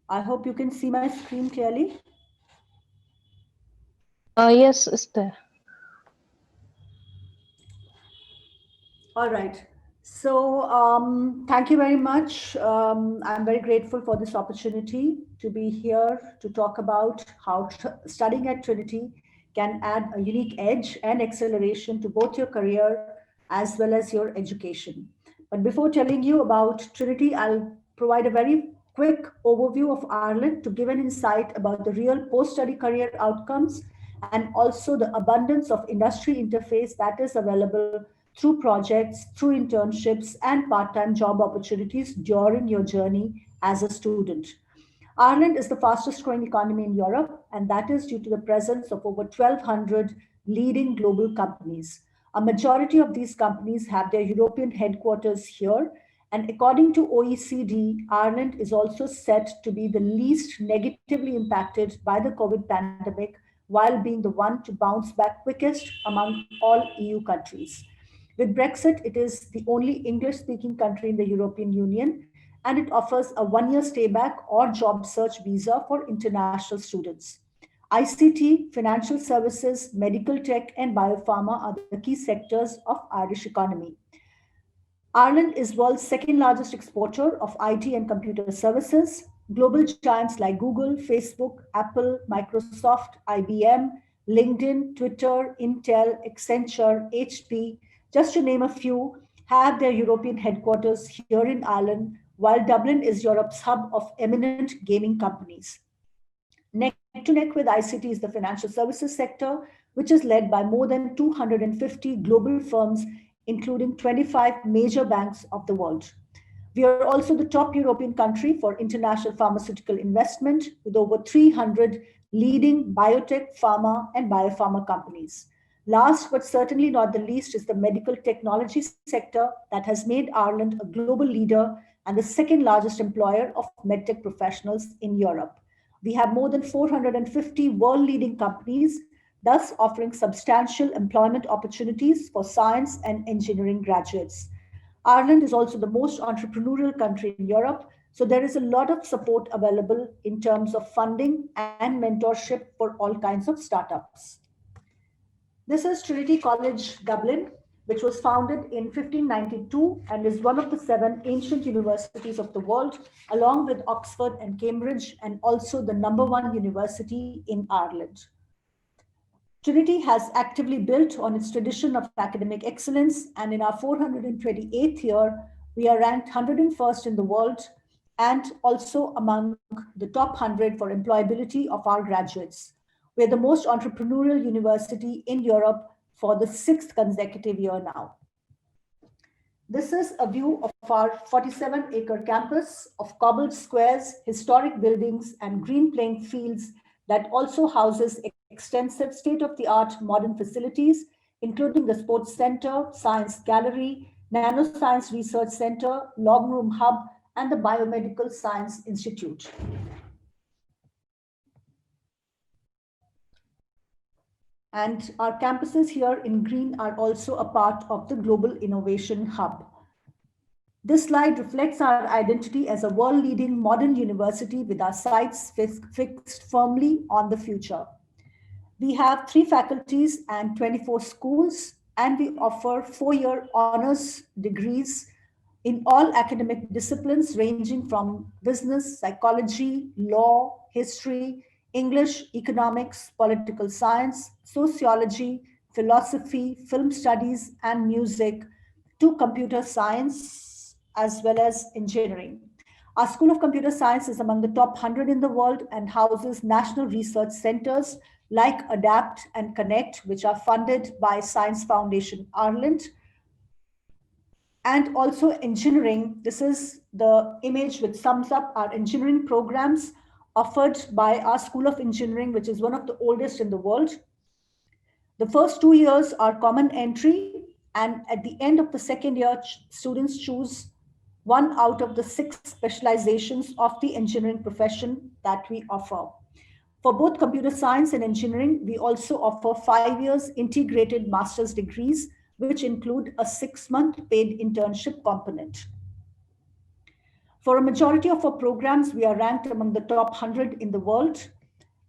I hope you can see my screen clearly. Yes, it's there. All right. So thank you very much. I'm very grateful for this opportunity to be here to talk about how studying at Trinity can add a unique edge and acceleration to both your career as well as your education. But before telling you about Trinity, I'll provide a very quick overview of Ireland to give an insight about the real post-study career outcomes and also the abundance of industry interface that is available through projects, through internships, and part-time job opportunities during your journey as a student. Ireland is the fastest growing economy in Europe, and that is due to the presence of over 1,200 leading global companies. A majority of these companies have their European headquarters here, and according to OECD, Ireland is also set to be the least negatively impacted by the COVID pandemic while being the one to bounce back quickest among all EU countries. With Brexit, it is the only English speaking country in the European Union, and it offers a 1 year stayback or job search visa for international students. ICT, financial services, medical tech, and biopharma are the key sectors of Irish economy. Ireland is world's second largest exporter of IT and computer services. Global giants like Google, Facebook, Apple, Microsoft, IBM, LinkedIn, Twitter, Intel, Accenture, HP, just to name a few, have their European headquarters here in Ireland, while Dublin is Europe's hub of eminent gaming companies. Neck to neck with ICT is the financial services sector, which is led by more than 250 global firms, including 25 major banks of the world. We are also the top European country for international pharmaceutical investment, with over 300 leading biotech, pharma, and biopharma companies. Last but certainly not the least is the medical technology sector that has made Ireland a global leader and the second largest employer of medtech professionals in Europe. We have more than 450 world leading companies, thus offering substantial employment opportunities for science and engineering graduates. Ireland is also the most entrepreneurial country in Europe, so there is a lot of support available in terms of funding and mentorship for all kinds of startups. This is Trinity College Dublin, which was founded in 1592 and is one of the 7 ancient universities of the world, along with Oxford and Cambridge, and also the #1 university in Ireland. Trinity has actively built on its tradition of academic excellence, and in our 428th year, we are ranked 101st in the world and also among the top 100 for employability of our graduates. We're the most entrepreneurial university in Europe for the 6th consecutive year now. This is a view of our 47-acre campus of cobbled squares, historic buildings, and green playing fields that also houses extensive state-of-the-art modern facilities, including the Sports Center, Science Gallery, Nanoscience Research Center, Long Room Hub, and the Biomedical Science Institute. And our campuses here in green are also a part of the Global Innovation Hub. This slide reflects our identity as a world-leading modern university with our sights fixed firmly on the future. We have 3 faculties and 24 schools, and we offer 4-year honors degrees in all academic disciplines ranging from business, psychology, law, history, English, economics, political science, sociology, philosophy, film studies, and music, to computer science as well as engineering. Our School of Computer Science is among the top 100 in the world and houses national research centers like ADAPT and Connect, which are funded by Science Foundation Ireland. And also engineering. This is the image which sums up our engineering programs offered by our School of Engineering, which is one of the oldest in the world. The first 2 years are common entry, and at the end of the second year, students choose one out of the 6 specializations of the engineering profession that we offer. For both computer science and engineering, we also offer 5 years integrated master's degrees, which include a 6-month paid internship component. For a majority of our programs, we are ranked among the top 100 in the world,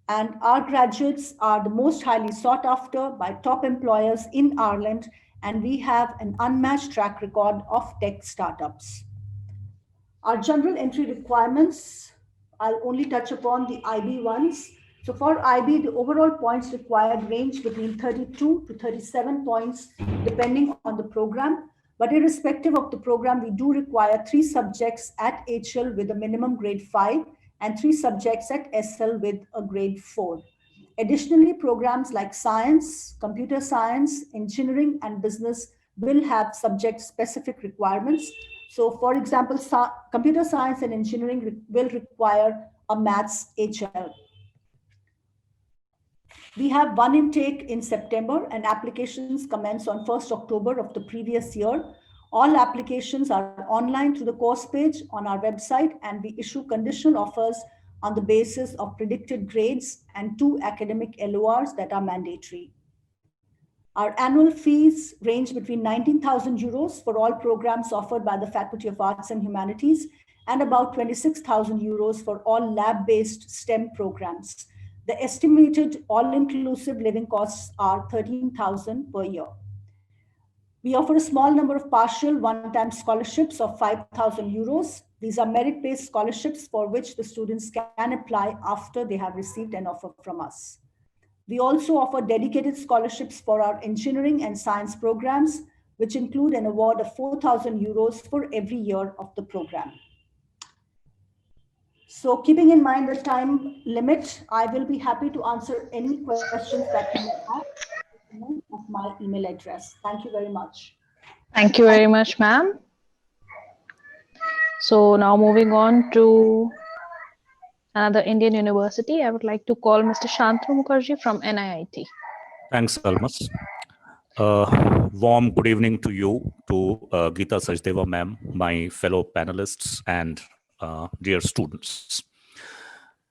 and our graduates are the most highly sought after by top employers in Ireland, and we have an unmatched track record of tech startups. Our general entry requirements, I'll only touch upon the IB ones. So for IB, the overall points required range between 32 to 37 points, depending on the program. But irrespective of the program, we do require 3 subjects at HL with a minimum grade 5 and 3 subjects at SL with a grade 4. Additionally, programs like science, computer science, engineering, and business will have subject-specific requirements. So for example, computer science and engineering will require a maths HL. We have one intake in September, and applications commence on 1st October of the previous year. All applications are online through the course page on our website, and we issue conditional offers on the basis of predicted grades and 2 academic LORs that are mandatory. Our annual fees range between 19,000 euros for all programs offered by the Faculty of Arts and Humanities and about 26,000 euros for all lab-based STEM programs. The estimated all-inclusive living costs are 13,000 per year. We offer a small number of partial one-time scholarships of 5,000 euros. These are merit-based scholarships for which the students can apply after they have received an offer from us. We also offer dedicated scholarships for our engineering and science programs, which include an award of 4,000 euros for every year of the program. So keeping in mind the time limit, I will be happy to answer any questions that you may have of my email address. Thank you very much. Thank you very much, ma'am. So now moving on to another Indian university, I would like to call Mr. Shantanu Mukherjee from NIIT. Thanks, Almas. Warm good evening to you, to Geeta Sachdeva ma'am, my fellow panelists, and dear students.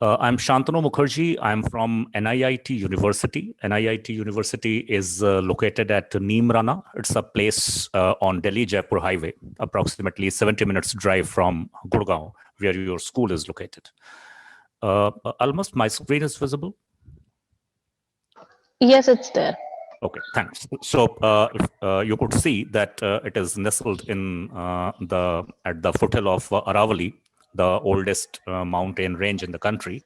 I'm Shantanu Mukherjee. I'm from NIIT University. NIIT University is located at Neemrana. It's a place on Delhi-Jaipur highway, approximately 70 minutes drive from Gurgaon, where your school is located. Almost my screen is visible? Yes, it's there. Okay, thanks. So you could see that it is nestled in at the foothill of Aravalli, the oldest mountain range in the country.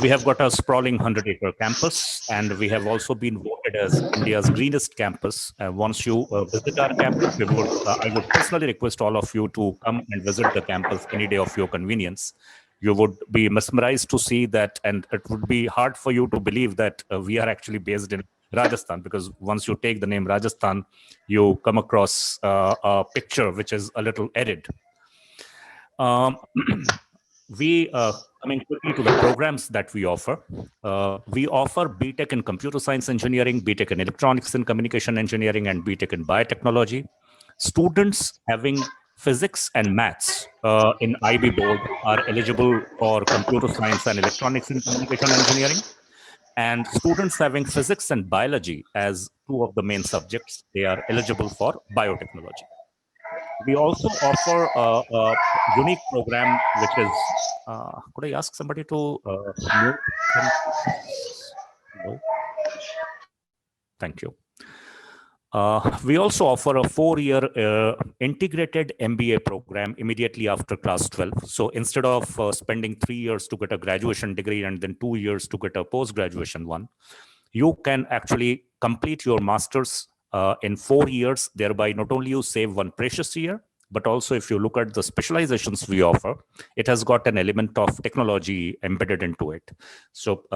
We have got a sprawling 100-acre campus, and we have also been voted as India's greenest campus. Once you visit our campus, I would personally request all of you to come and visit the campus any day of your convenience. You would be mesmerized to see that, and it would be hard for you to believe that we are actually based in Rajasthan, because once you take the name Rajasthan, you come across a picture which is a little arid. Coming quickly to the programs that we offer BTech in Computer Science Engineering, BTech in Electronics and Communication Engineering, and BTech in Biotechnology. Students having physics and maths in IB board are eligible for Computer Science and Electronics and Communication Engineering. And students having physics and biology as 2 of the main subjects, they are eligible for biotechnology. We also offer a unique program, which is, could I ask somebody to mute? No. Thank you. We also offer a 4-year integrated MBA program immediately after class 12. So instead of spending 3 years to get a graduation degree and then 2 years to get a post-graduation one, you can actually complete your master's in 4 years. Thereby, not only you save 1 precious year, but also if you look at the specializations we offer, it has got an element of technology embedded into it. So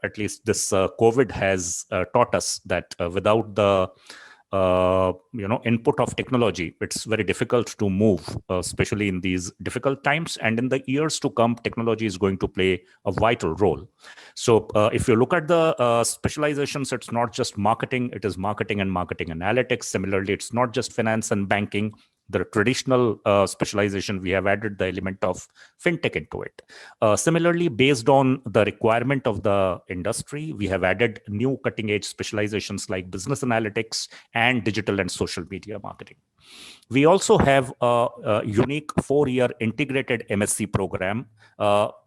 at least this COVID has taught us that without the input of technology, it's very difficult to move, especially in these difficult times. And in the years to come, technology is going to play a vital role. So if you look at the specializations, it's not just marketing, it is marketing and marketing analytics. Similarly, it's not just finance and banking, the traditional specialization, we have added the element of fintech into it. Similarly, based on the requirement of the industry, we have added new cutting edge specializations like business analytics and digital and social media marketing. We also have a unique 4-year integrated MSc program,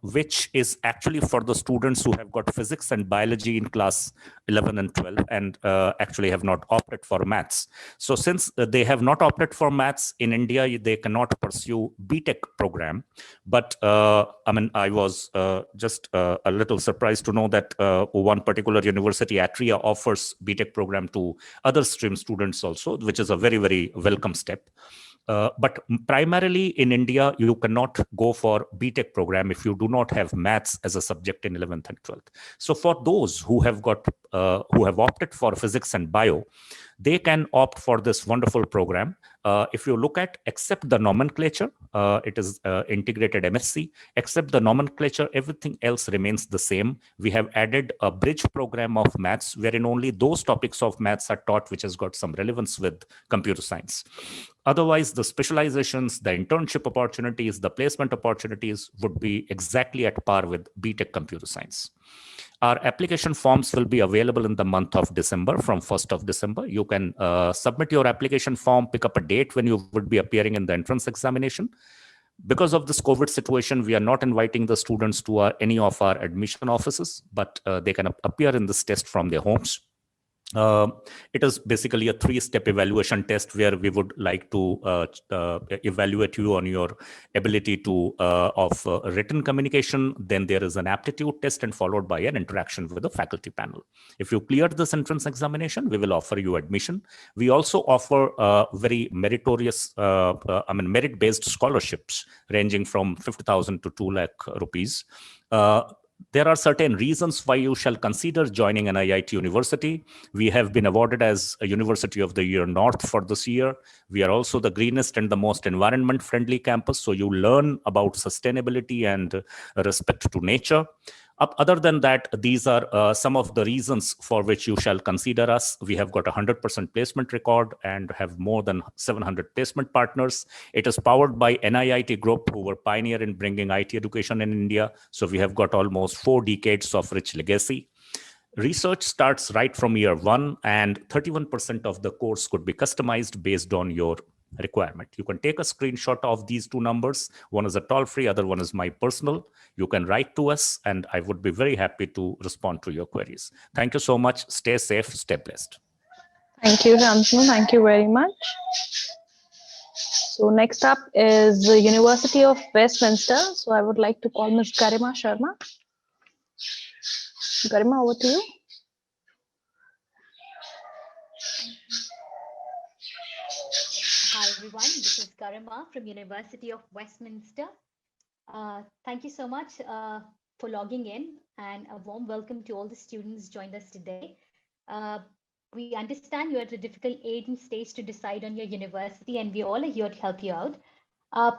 which is actually for the students who have got physics and biology in class 11 and 12 and actually have not opted for maths. So since they have not opted for maths in India, they cannot pursue BTech program. But I was just a little surprised to know that one particular university, Atria, offers BTech program to other stream students also, which is a very, very welcome step. But primarily in India, you cannot go for BTech program if you do not have maths as a subject in 11th and 12th. So for those who have opted for physics and bio, they can opt for this wonderful program. If you look at, except the nomenclature, it is integrated MSc, except the nomenclature, everything else remains the same. We have added a bridge program of maths, wherein only those topics of maths are taught which has got some relevance with computer science. Otherwise, the specializations, the internship opportunities, the placement opportunities would be exactly at par with BTech computer science. Our application forms will be available in the month of December, from 1st of December. You can submit your application form, pick up a date when you would be appearing in the entrance examination. Because of this COVID situation, we are not inviting the students to any of our admission offices, but they can appear in this test from their homes. It is basically a 3-step evaluation test where we would like to evaluate you on your ability to of written communication. Then there is an aptitude test and followed by an interaction with the faculty panel. If you cleared this entrance examination, we will offer you admission. We also offer very meritorious, merit-based scholarships ranging from 50,000 to 2 lakh rupees. There are certain reasons why you shall consider joining an IIT university. We have been awarded as a University of the Year North for this year. We are also the greenest and the most environment-friendly campus, so you learn about sustainability and respect to nature. Other than that, these are some of the reasons for which you shall consider us. We have got a 100% placement record and have more than 700 placement partners. It is powered by NIIT Group, who were pioneer in bringing IT education in India. So we have got almost 4 decades of rich legacy. Research starts right from year 1, and 31% of the course could be customized based on your requirement. You can take a screenshot of these 2 numbers. One is a toll-free, other one is my personal. You can write to us, and I would be very happy to respond to your queries. Thank you so much. Stay safe, stay blessed. Thank you, Shantanu. Thank you very much. So next up is the University of Westminster. So I would like to call Ms. Garima Sharma. Garima, over to you. Hi everyone, this is Garima from University of Westminster. Thank you so much for logging in, and a warm welcome to all the students joined us today. We understand you're at a difficult age and stage to decide on your university, and we all are here to help you out.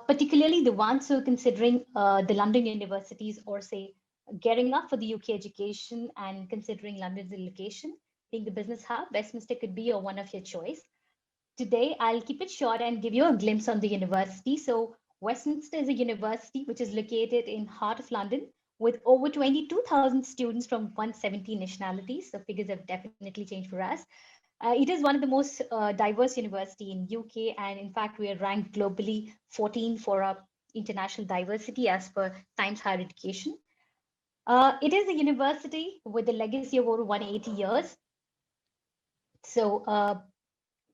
Particularly the ones who are considering the London universities, or say gearing up for the UK education and considering London's location, being the business hub, Westminster could be one of your choice. Today, I'll keep it short and give you a glimpse on the university. So Westminster is a university which is located in heart of London with over 22,000 students from 170 nationalities. So figures have definitely changed for us. It is one of the most diverse university in UK. And in fact, we are ranked globally 14 for our international diversity as per Times Higher Education. It is a university with a legacy of over 180 years. So,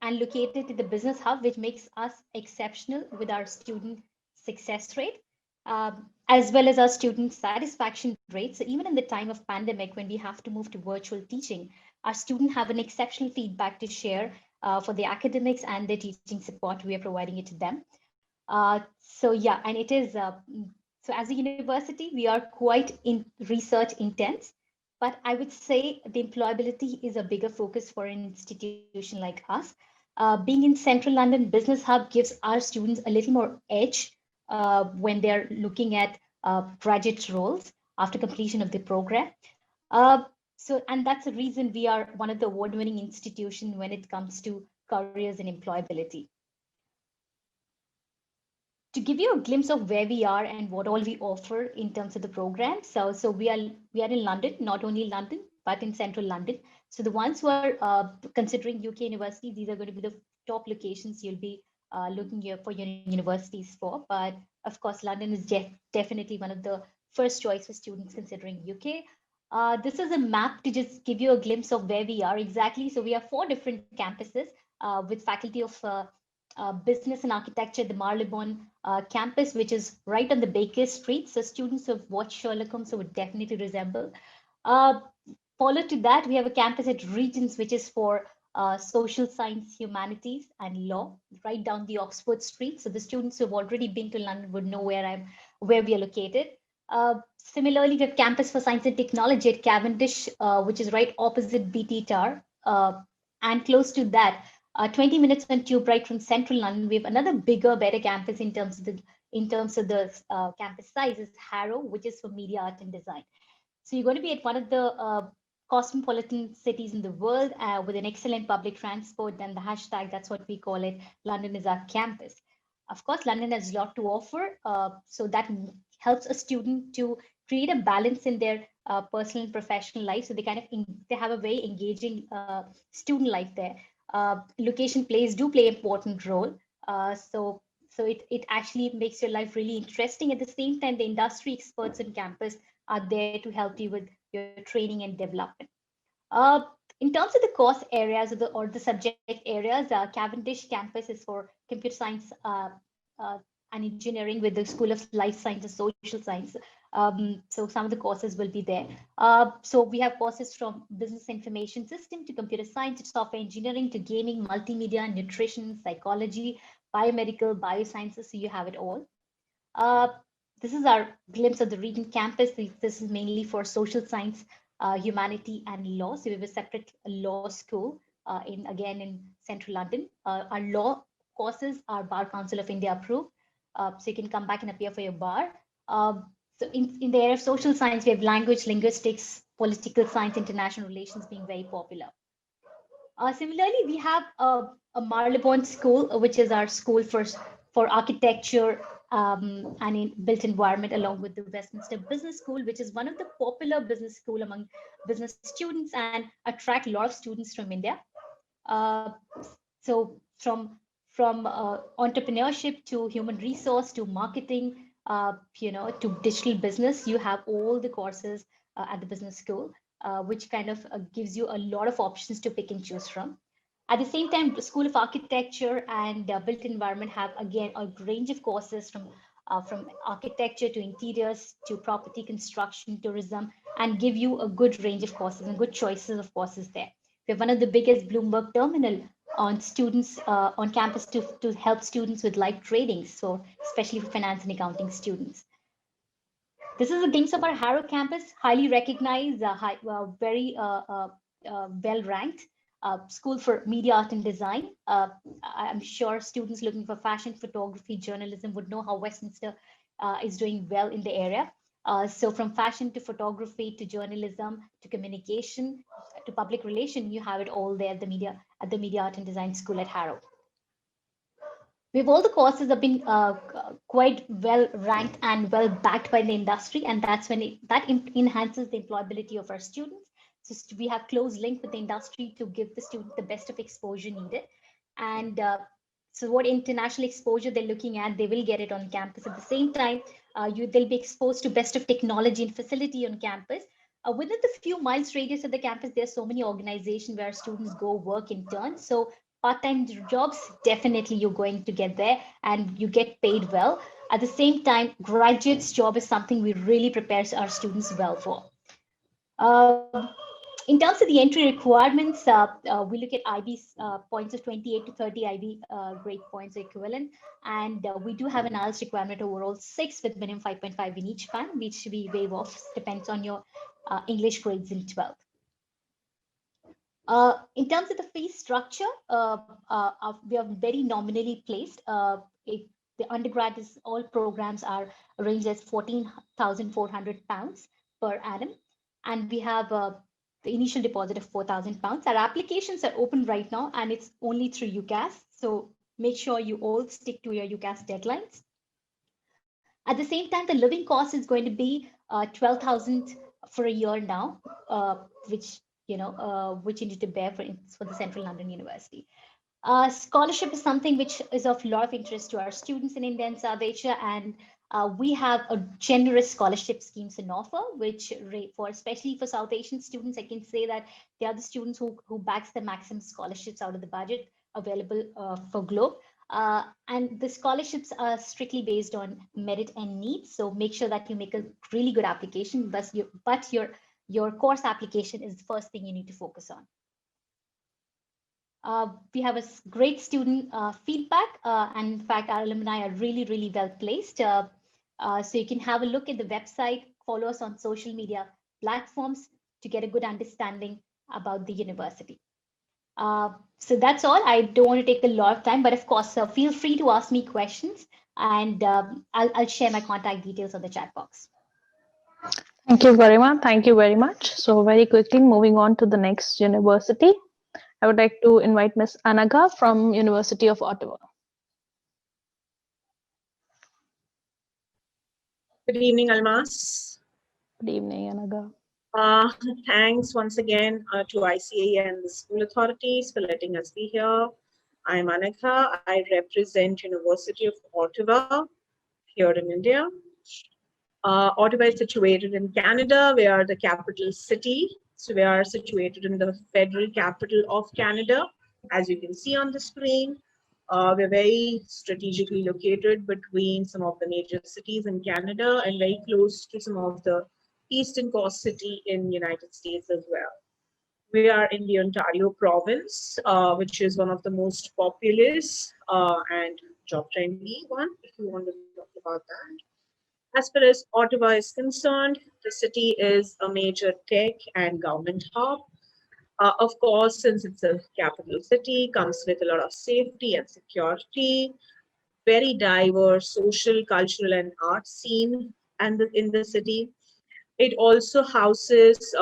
and located in the business hub, which makes us exceptional with our student success rate, as well as our student satisfaction rate. So even in the time of pandemic, when we have to move to virtual teaching, our students have an exceptional feedback to share for the academics and the teaching support we are providing it to them. So yeah, and it is, so as a university, we are quite in research intense. But I would say the employability is a bigger focus for an institution like us. Being in Central London Business Hub gives our students a little more edge when they're looking at graduate roles after completion of the program. And that's the reason we are one of the award-winning institutions when it comes to careers and employability. to give you a glimpse of where we are and what all we offer in terms of the program. So we are in London, not only London, but in central London. So the ones who are considering UK university, these are going to be the top locations you'll be looking here for your universities for. But of course, London is definitely one of the first choice for students considering UK. This is a map to just give you a glimpse of where we are exactly. So we have 4 different campuses with faculty of business and architecture, the Marylebone campus, which is right on the Baker Street. So students who have watched Sherlock Holmes would definitely resemble. Followed to that, we have a campus at Regents, which is for social science, humanities, and law, right down the Oxford Street. So the students who have already been to London would know where we are located. Similarly, we have campus for science and technology at Cavendish, which is right opposite BT Tower, and close to that, 20 minutes on tube right from central London, we have another bigger, better campus in terms of the campus size is Harrow, which is for media, art, and design. So you're going to be at one of the cosmopolitan cities in the world with an excellent public transport. Then the hashtag, that's what we call it, London is our campus. Of course, London has a lot to offer, so that helps a student to create a balance in their personal and professional life. So they they have a very engaging student life there. Location do play an important role. So it actually makes your life really interesting. At the same time, the industry experts on campus are there to help you with your training and development. In terms of the course areas or the subject areas, Cavendish campus is for computer science and engineering with the School of Life Sciences, Social Science. So some of the courses will be there. So we have courses from business information system to computer science to software engineering to gaming, multimedia, nutrition, psychology, biomedical, biosciences. So you have it all. This is our glimpse of the Regent campus. This is mainly for social science, humanity, and law. So we have a separate law school again in central London. Our law courses are Bar Council of India approved. So you can come back and appear for your bar. So in the area of social science, we have language, linguistics, political science, international relations being very popular. Similarly, we have a Marylebone School, which is our school for architecture and in built environment, along with the Westminster Business School, which is one of the popular business school among business students and attract a lot of students from India. So from entrepreneurship to human resource to marketing, to digital business, you have all the courses at the business school, which kind of gives you a lot of options to pick and choose from. At the same time, the School of Architecture and Built Environment have, again, a range of courses from architecture to interiors to property construction, tourism, and give you a good range of courses and good choices of courses there. We have one of the biggest Bloomberg terminal on students on campus to help students with live trading, so especially for finance and accounting students. This is a glimpse of our Harrow campus, highly recognized, very well ranked. School for Media, Art and Design. I'm sure students looking for fashion, photography, journalism would know how Westminster is doing well in the area. So from fashion to photography to journalism to communication to public relation, you have it all there at the Media Art and Design School at Harrow. We have all the courses have been quite well ranked and well backed by the industry, and that's when that enhances the employability of our students. So we have close link with the industry to give the student the best of exposure needed. And so what international exposure they're looking at, they will get it on campus. At the same time, they'll be exposed to best of technology and facility on campus. Within the few miles radius of the campus, there's so many organizations where students go work intern. So part-time jobs, definitely you're going to get there and you get paid well. At the same time, graduate's job is something we really prepare our students well for. In terms of the entry requirements, we look at IB points of 28 to 30 IB grade points equivalent. And we do have an IELTS requirement overall 6 with minimum 5.5 in each band, which we waive off, depends on your English grades in 12th. In terms of the fee structure, we are very nominally placed. The undergrad all programs are arranged as £14,400 per annum. And we have the initial deposit of £4,000. Our applications are open right now, and it's only through UCAS. So make sure you all stick to your UCAS deadlines. At the same time, the living cost is going to be 12,000 for a year now, which which you need to bear for the Central London University. Scholarship is something which is of a lot of interest to our students in India and South Asia, and we have a generous scholarship schemes in offer, which especially for South Asian students, I can say that they are the students who backs the maximum scholarships out of the budget available for Globe. And the scholarships are strictly based on merit and needs. So make sure that you make a really good application, but your course application is the first thing you need to focus on. We have a great student feedback, and in fact, our alumni are really, really well placed. So you can have a look at the website, follow us on social media platforms to get a good understanding about the university. So that's all. I don't want to take a lot of time, but of course, feel free to ask me questions, and I'll share my contact details on the chat box. Thank you, Garima. Thank you very much. So very quickly, moving on to the next university. I would like to invite Ms. Anaga from University of Ottawa. Good evening, Almas. Good evening, Anaga. Thanks once again to ICAE and the school authorities for letting us be here. I'm Anagha. I represent University of Ottawa here in India. Ottawa is situated in Canada. We are the capital city. So we are situated in the federal capital of Canada. As you can see on the screen, we're very strategically located between some of the major cities in Canada and very close to some of the eastern coast city in United States as well. We are in the Ontario province, which is one of the most populous and job-friendly one, if you want to talk about that. As far as Ottawa is concerned, the city is a major tech and government hub. Of course, since it's a capital city, comes with a lot of safety and security, very diverse social, cultural, and art scene in the city. It also houses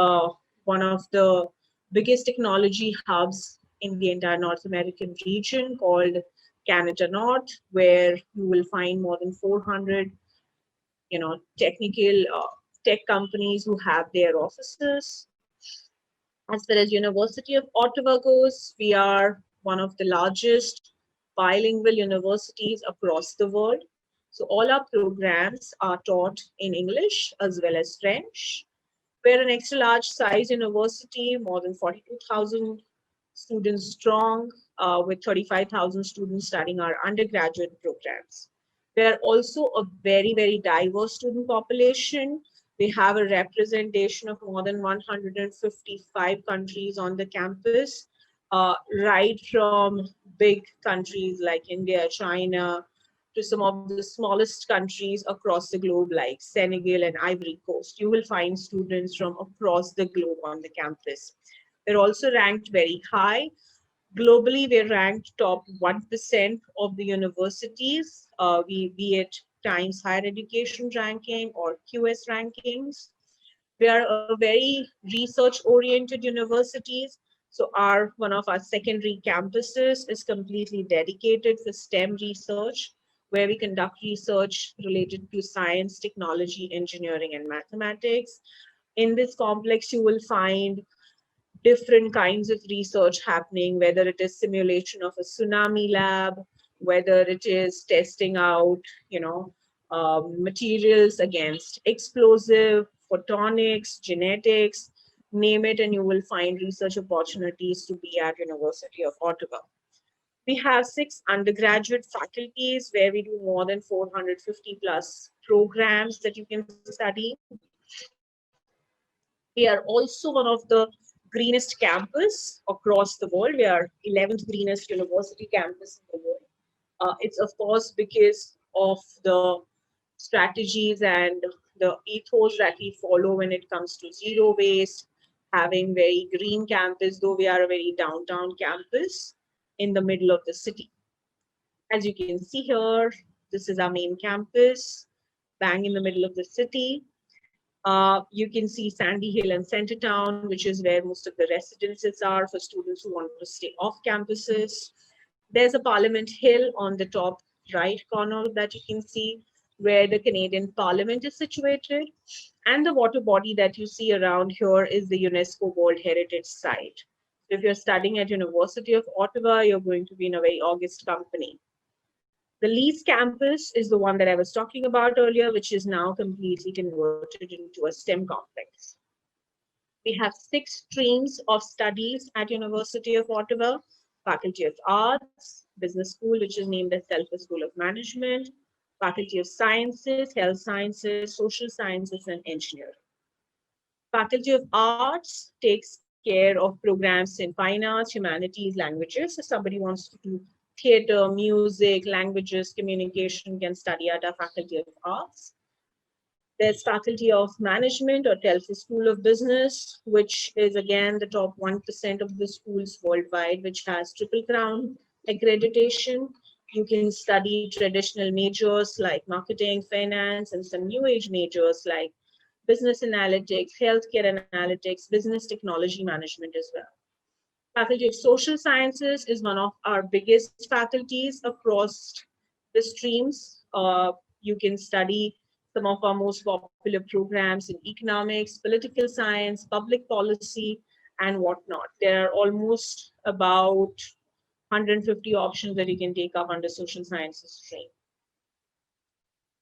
one of the biggest technology hubs in the entire North American region called Canada North, where you will find more than 400 technical tech companies who have their offices. As far as University of Ottawa goes, we are one of the largest bilingual universities across the world. So all our programs are taught in English as well as French. We're an extra large size university, more than 42,000 students strong, with 35,000 students studying our undergraduate programs. We are also a very, very diverse student population. We have a representation of more than 155 countries on the campus, right from big countries like India, China, to some of the smallest countries across the globe like Senegal and Ivory Coast. You will find students from across the globe on the campus. We're also ranked very high. Globally, we're ranked top 1% of the universities, be it Times Higher Education ranking or QS rankings. We are a very research-oriented universities. So one of our secondary campuses is completely dedicated for STEM research, where we conduct research related to science, technology, engineering, and mathematics. In this complex, you will find different kinds of research happening, whether it is simulation of a tsunami lab, whether it is testing out, materials against explosive, photonics, genetics, name it, and you will find research opportunities to be at University of Ottawa. We have 6 undergraduate faculties where we do more than 450 plus programs that you can study. We are also one of the greenest campus across the world. We are 11th greenest university campus in the world. It's of course because of the strategies and the ethos that we follow when it comes to zero waste, having very green campus, though we are a very downtown campus in the middle of the city. As you can see here, this is our main campus, bang in the middle of the city. You can see Sandy Hill and Centertown, which is where most of the residences are for students who want to stay off campuses. There's a Parliament Hill on the top right corner that you can see. where the Canadian Parliament is situated. And the water body that you see around here is the UNESCO World Heritage Site. So if you're studying at University of Ottawa, you're going to be in a very august company. The Leeds campus is the one that I was talking about earlier, which is now completely converted into a STEM complex. We have 6 streams of studies at University of Ottawa: Faculty of Arts, Business School, which is named as Self School of Management, Faculty of Sciences, Health Sciences, Social Sciences, and Engineering. Faculty of Arts takes care of programs in fine arts, humanities, languages. If somebody wants to do theater, music, languages, communication, can study at our Faculty of Arts. There's Faculty of Management or Telford School of Business, which is again the top 1% of the schools worldwide, which has Triple Crown accreditation. You can study traditional majors like marketing, finance, and some new age majors like business analytics, healthcare analytics, business technology management as well. Faculty of Social Sciences is one of our biggest faculties across the streams. You can study some of our most popular programs in economics, political science, public policy, and whatnot. There are almost about 150 options that you can take up under social sciences stream.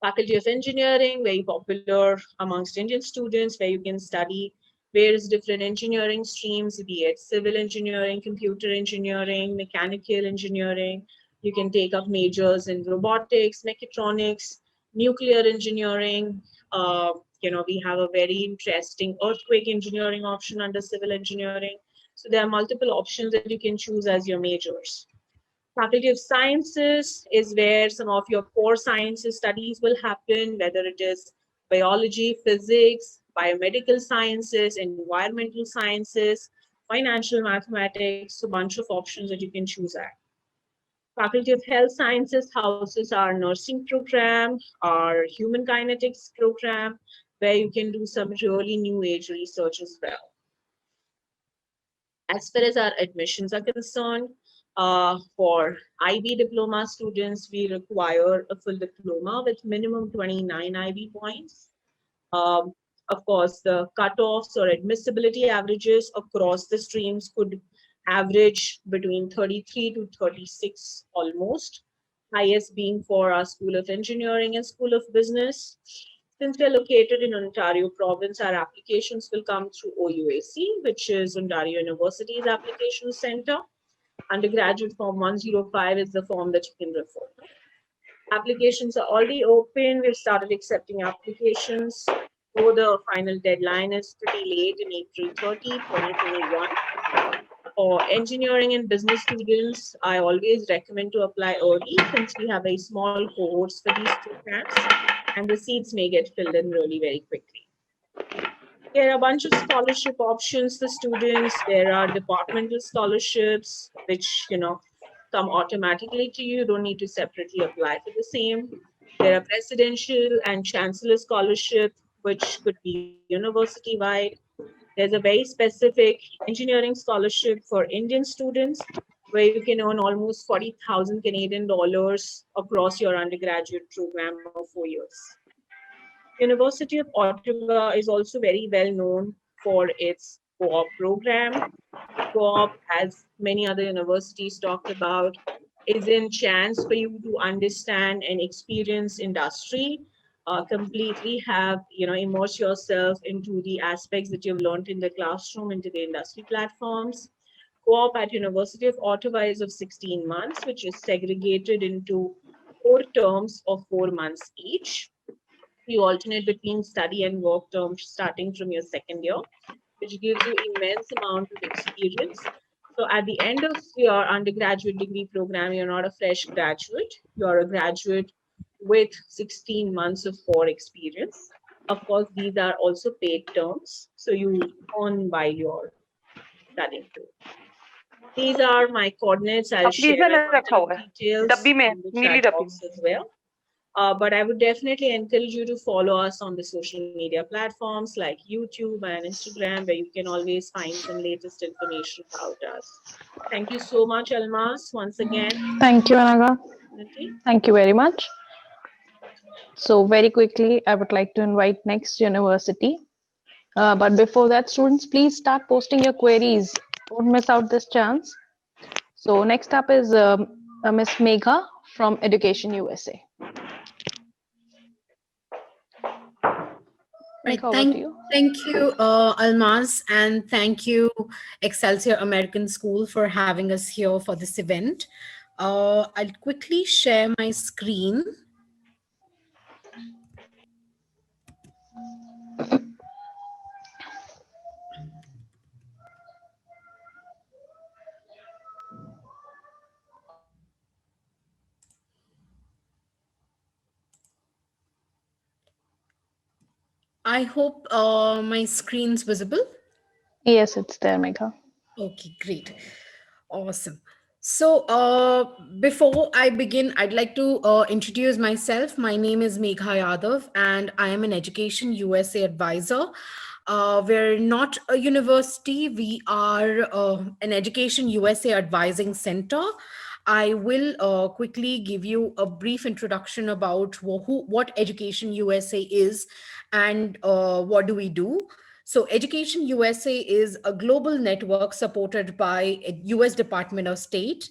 Faculty of Engineering, very popular amongst Indian students, where you can study various different engineering streams, be it civil engineering, computer engineering, mechanical engineering. You can take up majors in robotics, mechatronics, nuclear engineering. We have a very interesting earthquake engineering option under civil engineering. So there are multiple options that you can choose as your majors. Faculty of Sciences is where some of your core sciences studies will happen, whether it is biology, physics, biomedical sciences, environmental sciences, financial mathematics, a bunch of options that you can choose at. Faculty of Health Sciences houses our nursing program, our human kinetics program, where you can do some really new age research as well. As far as our admissions are concerned, for IB diploma students, we require a full diploma with minimum 29 IB points. Of course, the cutoffs or admissibility averages across the streams could average between 33 to 36 almost, highest being for our School of Engineering and School of Business. Since we're located in Ontario province, our applications will come through OUAC, which is Ontario University's application center. Undergraduate form 105 is the form that you can refer to. Applications are already open. We've started accepting applications. So the final deadline is pretty late in April 30, 2021. For engineering and business students, I always recommend to apply early since we have a small cohorts for these programs and the seats may get filled in really very quickly. There are a bunch of scholarship options for students. There are departmental scholarships, which come automatically to you. You don't need to separately apply for the same. There are presidential and chancellor scholarship, which could be university-wide. There's a very specific engineering scholarship for Indian students, where you can earn almost 40,000 Canadian dollars across your undergraduate program of 4 years. University of Ottawa is also very well known for its co-op program. Co-op, as many other universities talked about, is a chance for you to understand and experience industry, completely have, immerse yourself into the aspects that you've learned in the classroom, into the industry platforms. Co-op at University of Ottawa is of 16 months, which is segregated into 4 terms of 4 months each. You alternate between study and work terms starting from your second year, which gives you immense amount of experience. So at the end of your undergraduate degree program, you're not a fresh graduate, you're a graduate with 16 months of core experience. Of course, these are also paid terms, so you earn while you're studying too. These are my coordinates. I'll share details in the chat box as well. But I would definitely encourage you to follow us on the social media platforms like YouTube and Instagram, where you can always find some latest information about us. Thank you so much, Almas, once again. Thank you, Anaga. Thank you very much. So very quickly, I would like to invite next university. But before that, students, please start posting your queries. Don't miss out this chance. So next up is Miss Megha from Education USA. Right. Megha, over to you. Thank you, Almaz, and thank you, Excelsior American School, for having us here for this event. I'll quickly share my screen. I hope my screen's visible. Yes, it's there, Megha. Okay, great. Awesome. So before I begin, I'd like to introduce myself. My name is Megha Yadav, and I am an Education USA advisor. We're not a university. We are an Education USA advising center. I will quickly give you a brief introduction about what Education USA is and what do we do. So Education USA is a global network supported by US Department of State.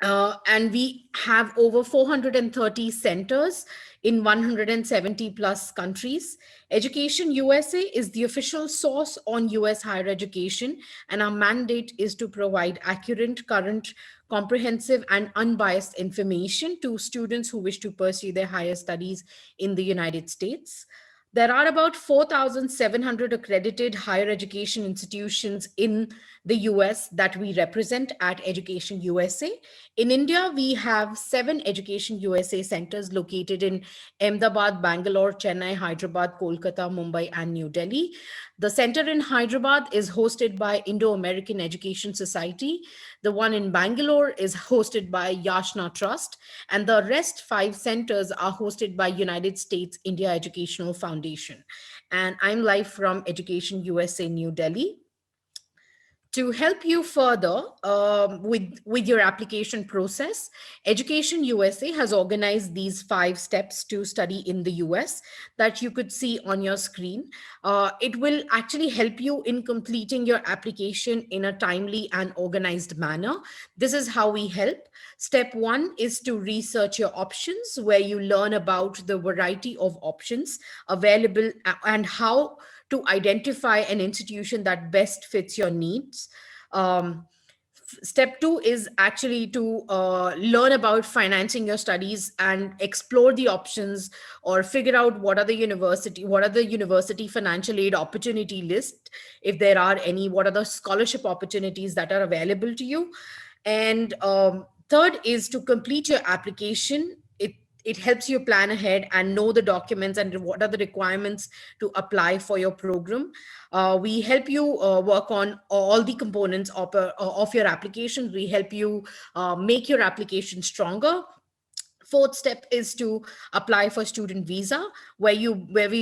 And we have over 430 centers in 170 plus countries. Education USA is the official source on US higher education, and our mandate is to provide accurate, current, comprehensive, and unbiased information to students who wish to pursue their higher studies in the United States. There are about 4,700 accredited higher education institutions in the US that we represent at Education USA. In India, we have 7 Education USA centers located in Ahmedabad, Bangalore, Chennai, Hyderabad, Kolkata, Mumbai, and New Delhi. The center in Hyderabad is hosted by Indo-American Education Society. The one in Bangalore is hosted by Yashna Trust, and the rest 5 centers are hosted by United States India Educational Foundation. And I'm live from Education USA, New Delhi. To help you further with your application process, Education USA has organized these 5 steps to study in the US that you could see on your screen. It will actually help you in completing your application in a timely and organized manner. This is how we help. Step 1 is to research your options, where you learn about the variety of options available and how to identify an institution that best fits your needs. Step 2 is actually to learn about financing your studies and explore the options, or figure out what are the university financial aid opportunity list, if there are any, what are the scholarship opportunities that are available to you. And third is to complete your application. It helps you plan ahead and know the documents and what are the requirements to apply for your program. We help you work on all the components of your application. We help you make your application stronger. Fourth step is to apply for student visa, where we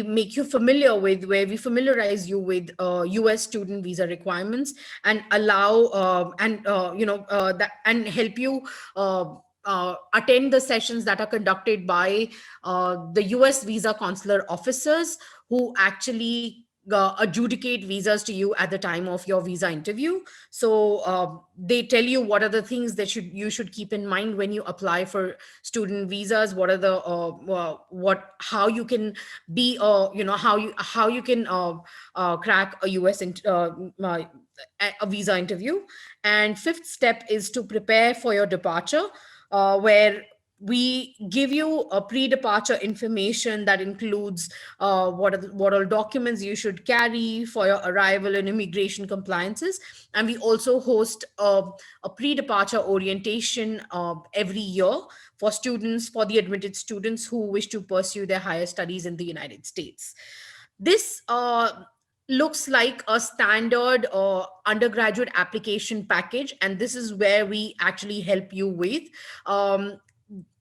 familiarize you with US student visa requirements, and allow and help you attend the sessions that are conducted by the US visa consular officers, who actually adjudicate visas to you at the time of your visa interview. So they tell you what are the things that you should keep in mind when you apply for student visas. What are the how you can be how you can crack a a visa interview. And fifth step is to prepare for your departure, where we give you a pre-departure information that includes what all documents you should carry for your arrival and immigration compliances. And we also host a pre-departure orientation every year for the admitted students who wish to pursue their higher studies in the United States. This looks like a standard undergraduate application package, and this is where we actually help you with.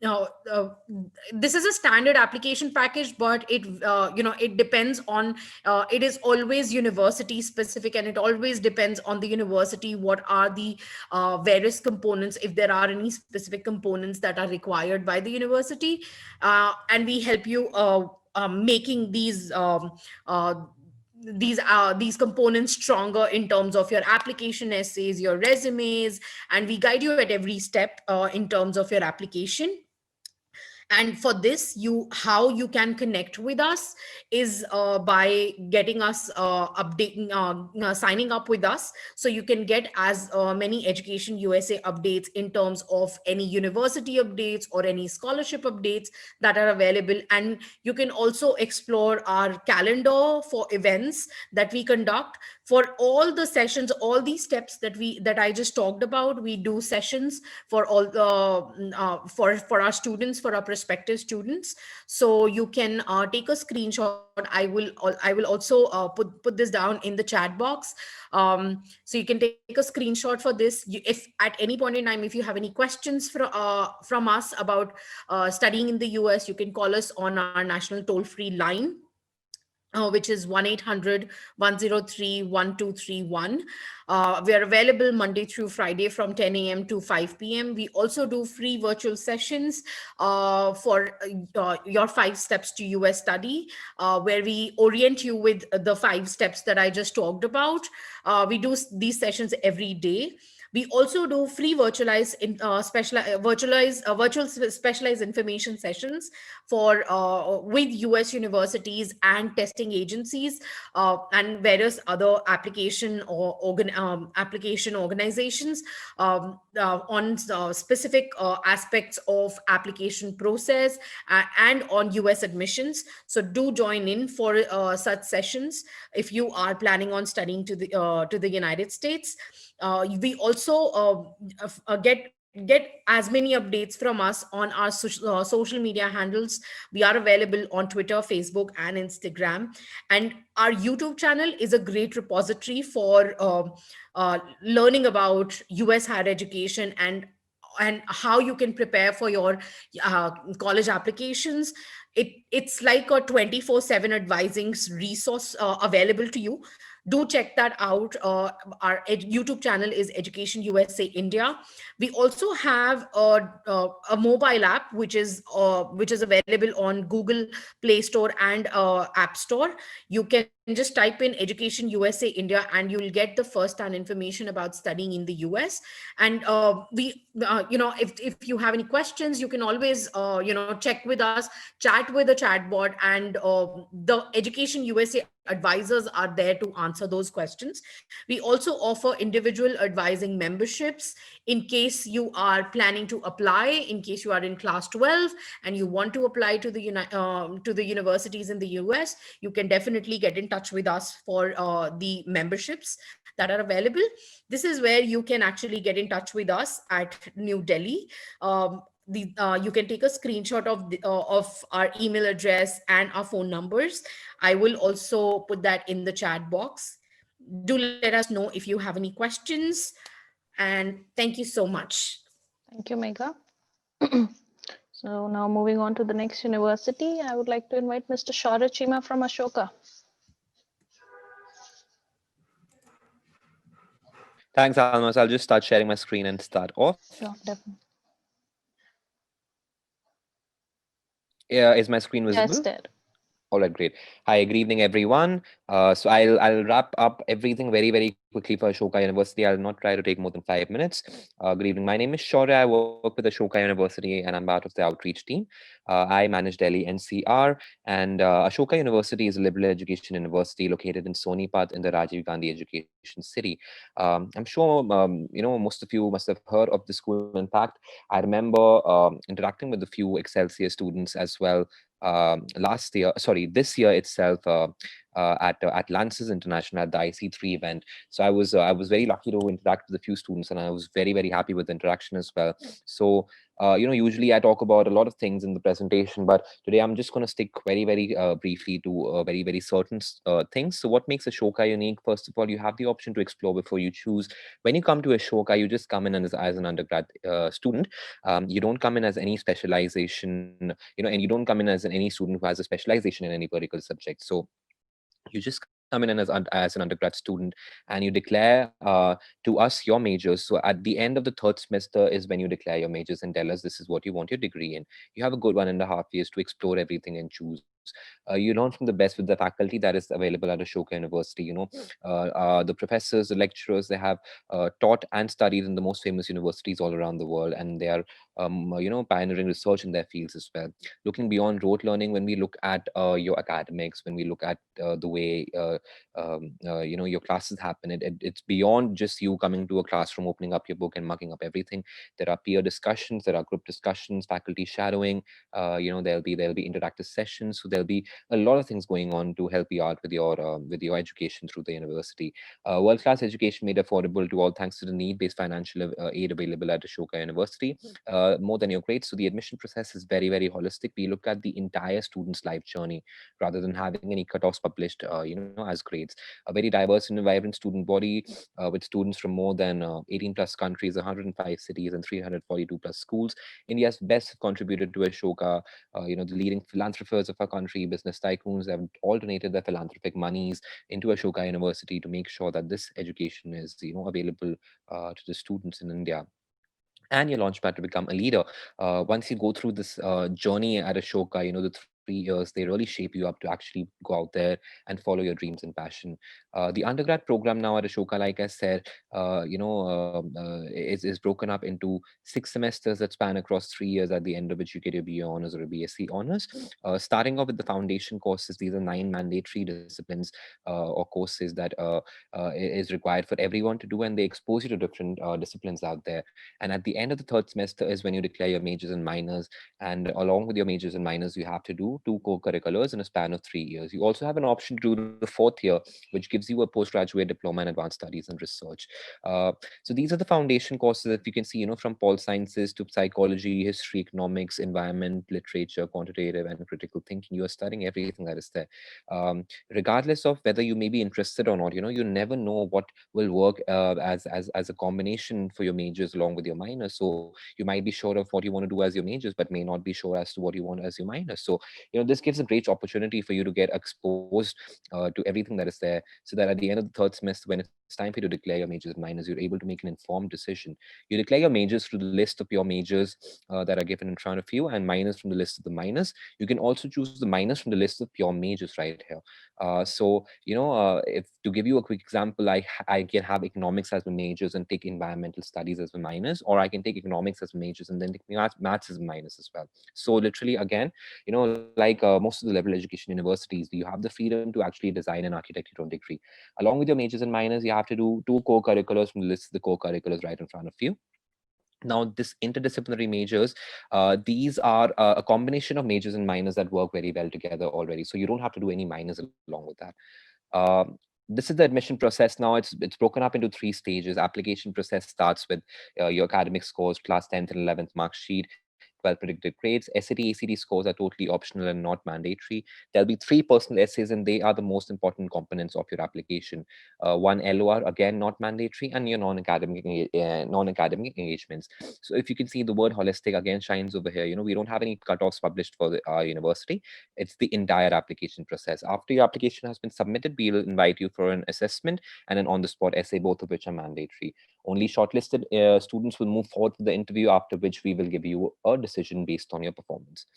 now this is a standard application package, but it depends on it is always university specific, and it always depends on the university what are the various components, if there are any specific components that are required by the university, and we help you making these components stronger in terms of your application essays, your resumes, and we guide you at every step in terms of your application. And for this, how you can connect with us is by getting us signing up with us, so you can get as many Education USA updates in terms of any university updates or any scholarship updates that are available. And you can also explore our calendar for events that we conduct for all the sessions, all these steps that I just talked about. We do sessions for all for our students, for our prospective students. So you can take a screenshot. I will also put this down in the chat box. So you can take a screenshot for this. If at any point in time, if you have any questions from us about studying in the US, you can call us on our national toll-free line, which is 1-800-103-1231. We are available Monday through Friday from 10 a.m. to 5 p.m. We also do free virtual sessions for your 5 steps to US study, where we orient you with the 5 steps that I just talked about. We do these sessions every day. We also do free virtual specialized information sessions for with US universities and testing agencies and various other application organizations on specific aspects of application process and on US admissions. So do join in for such sessions if you are planning on studying to the United States. We also get as many updates from us on our social media handles. We are available on Twitter, Facebook, and Instagram. And our YouTube channel is a great repository for learning about US higher education and how you can prepare for your college applications. It's like a 24/7 advising resource available to you. Do check that out. Our YouTube channel is Education USA India. We also have a mobile app which is available on Google Play Store and App Store. You can just type in Education USA India and you'll get the first-hand information about studying in the US. And if you have any questions, you can always check with us, chat with the chatbot, and the Education USA advisors are there to answer those questions. We also offer individual advising memberships in case you are planning to apply, in case you are in class 12 and you want to apply to the universities in the US. You can definitely get in touch with us for the memberships that are available. This is where you can actually get in touch with us at New Delhi. You can take a screenshot of our email address and our phone numbers. I will also put that in the chat box. Do let us know if you have any questions. And thank you so much. Thank you, Megha. So now moving on to the next university, I would like to invite Mr. Shaurya Chima from Ashoka. Thanks, Almas. I'll just start sharing my screen and start off. Sure, definitely. Yeah, is my screen visible? Yes, there. All right, great. Hi, good evening, everyone. So I'll wrap up everything very, very quickly for Ashoka University. I'll not try to take more than 5 minutes. Good evening. My name is Shaurya. I work with Ashoka University and I'm part of the outreach team. I manage Delhi NCR, and Ashoka University is a liberal education university located in Sonipat in the Rajiv Gandhi Education City. I'm sure most of you must have heard of the school. In fact, I remember interacting with a few Excelsior students as well this year itself at Lances International at the IC3 event. So I was very lucky to interact with a few students, and I was very, very happy with the interaction as well. So usually I talk about a lot of things in the presentation, but today I'm just going to stick very, very briefly to very, very certain things. So what makes Ashoka unique? First of all, you have the option to explore before you choose. When you come to Ashoka, you just come in as an undergrad student. You don't come in as any specialization, and you don't come in as any student who has a specialization in any particular subject. So you just come in as an undergrad student, and you declare to us your majors. So at the end of the third semester is when you declare your majors and tell us this is what you want your degree in. You have a good 1.5 years to explore everything and choose. You learn from the best with the faculty that is available at Ashoka University. The professors, the lecturers, they have taught and studied in the most famous universities all around the world, and they are pioneering research in their fields as well. Looking beyond rote learning, when we look at your academics, when we look at the way your classes happen, it's beyond just you coming to a classroom, opening up your book and mucking up everything. There are peer discussions, there are group discussions, faculty shadowing. There'll be interactive sessions. So there'll be a lot of things going on to help you out with your education through the university. World-class education made affordable to all thanks to the need-based financial aid available at Ashoka University. More than your grades. So the admission process is very, very holistic. We look at the entire student's life journey rather than having any cutoffs published, as grades. A very diverse and vibrant student body with students from more than 18 plus countries, 105 cities, and 342 plus schools. India's best have contributed to Ashoka. The leading philanthropists of our country, business tycoons, have all donated their philanthropic monies into Ashoka University to make sure that this education is, available to the students in India. And your launchpad to become a leader. Once you go through this journey at Ashoka, the 3 years, they really shape you up to actually go out there and follow your dreams and passion. The undergrad program now at Ashoka, like I said, is broken up into 6 semesters that span across 3 years, at the end of which you get your BA honors or a BSc honors. Starting off with the foundation courses, these are 9 mandatory disciplines or courses that is required for everyone to do, and they expose you to different disciplines out there. And at the end of the third semester is when you declare your majors and minors. And along with your majors and minors, you have to do 2 co-curriculars in a span of 3 years. You also have an option to do the 4th year, which gives you a postgraduate diploma in advanced studies and research. So these are the foundation courses that you can see, from pol sciences to psychology, history, economics, environment, literature, quantitative, and critical thinking. You are studying everything that is there. Regardless of whether you may be interested or not, you never know what will work as a combination for your majors along with your minors. So you might be sure of what you want to do as your majors, but may not be sure as to what you want as your minors. So this gives a great opportunity for you to get exposed to everything that is there, so that at the end of the third semester, when it's time for you to declare your majors and minors, you're able to make an informed decision. You declare your majors through the list of your majors that are given in front of you, and minors from the list of the minors. You can also choose the minors from the list of pure majors right here. If to give you a quick example, I can have economics as my majors and take environmental studies as my minors, or I can take economics as my majors and then take maths as minors as well. So literally, again, like most of the level education universities, you have the freedom to actually design and architect your own degree. Along with your majors and minors, you have to do 2 co-curriculars from the list of the co-curriculars right in front of you. Now, this interdisciplinary majors, these are a combination of majors and minors that work very well together already. So you don't have to do any minors along with that. This is the admission process. Now it's broken up into 3 stages. Application process starts with your academic scores, class 10th and 11th mark sheet, 12 predicted grades. SAT, ACT scores are totally optional and not mandatory. There'll be 3 personal essays, and they are the most important components of your application. 1 LOR, again, not mandatory, and your non-academic engagements. So if you can see, the word holistic again shines over here. We don't have any cutoffs published for our university. It's the entire application process. After your application has been submitted, we'll invite you for an assessment and an on-the-spot essay, both of which are mandatory. Only shortlisted students will move forward to the interview, after which we will give you a decision based on your performance.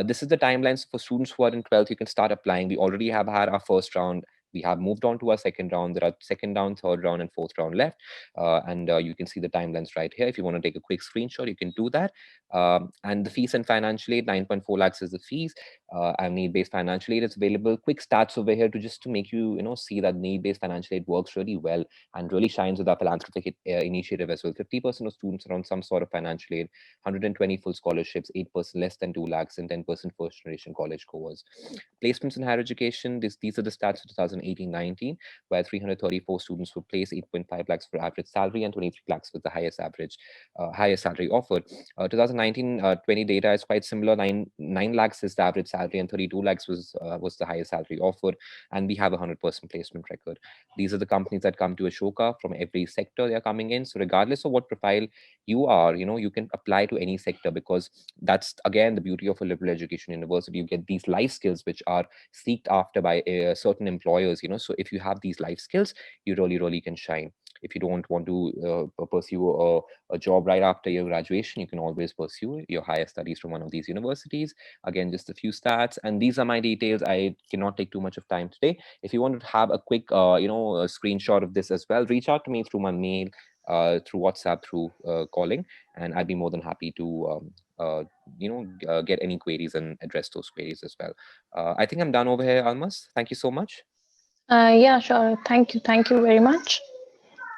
This is the timelines for students who are in 12th. You can start applying. We already have had our first round We have moved on to our second round. There are second round, third round, and fourth round left. And you can see the timelines right here. If you want to take a quick screenshot, you can do that. And the fees and financial aid, 9.4 lakhs is the fees. And need-based financial aid is available. Quick stats over here just to make you, see that need-based financial aid works really well and really shines with our philanthropic initiative as well. 50% of students are on some sort of financial aid, 120 full scholarships, 8% less than 2 lakhs, and 10% first generation college goers. Placements in higher education, these are the stats for 2018-19, where 334 students were placed, 8.5 lakhs for average salary, and 23 lakhs was the highest salary offered. 2019-20 data is quite similar. 9 lakhs is the average salary, and 32 lakhs was the highest salary offered. And we have a 100% placement record. These are the companies that come to Ashoka from every sector they're coming in. So regardless of what profile you are, you can apply to any sector, because that's again the beauty of a liberal education university. You get these life skills which are seeked after by certain employers. So if you have these life skills, you really can shine. If you don't want to pursue a job right after your graduation, you can always pursue your higher studies from one of these universities. Again, just a few stats, and these are my details. I cannot take too much of time today. If you want to have a quick a screenshot of this as well, reach out to me through my mail, through WhatsApp, through calling, and I'd be more than happy to get any queries and address those queries as well. I think I'm done over here, Almas. Thank you so much. Yeah, sure. Thank you. Thank you very much.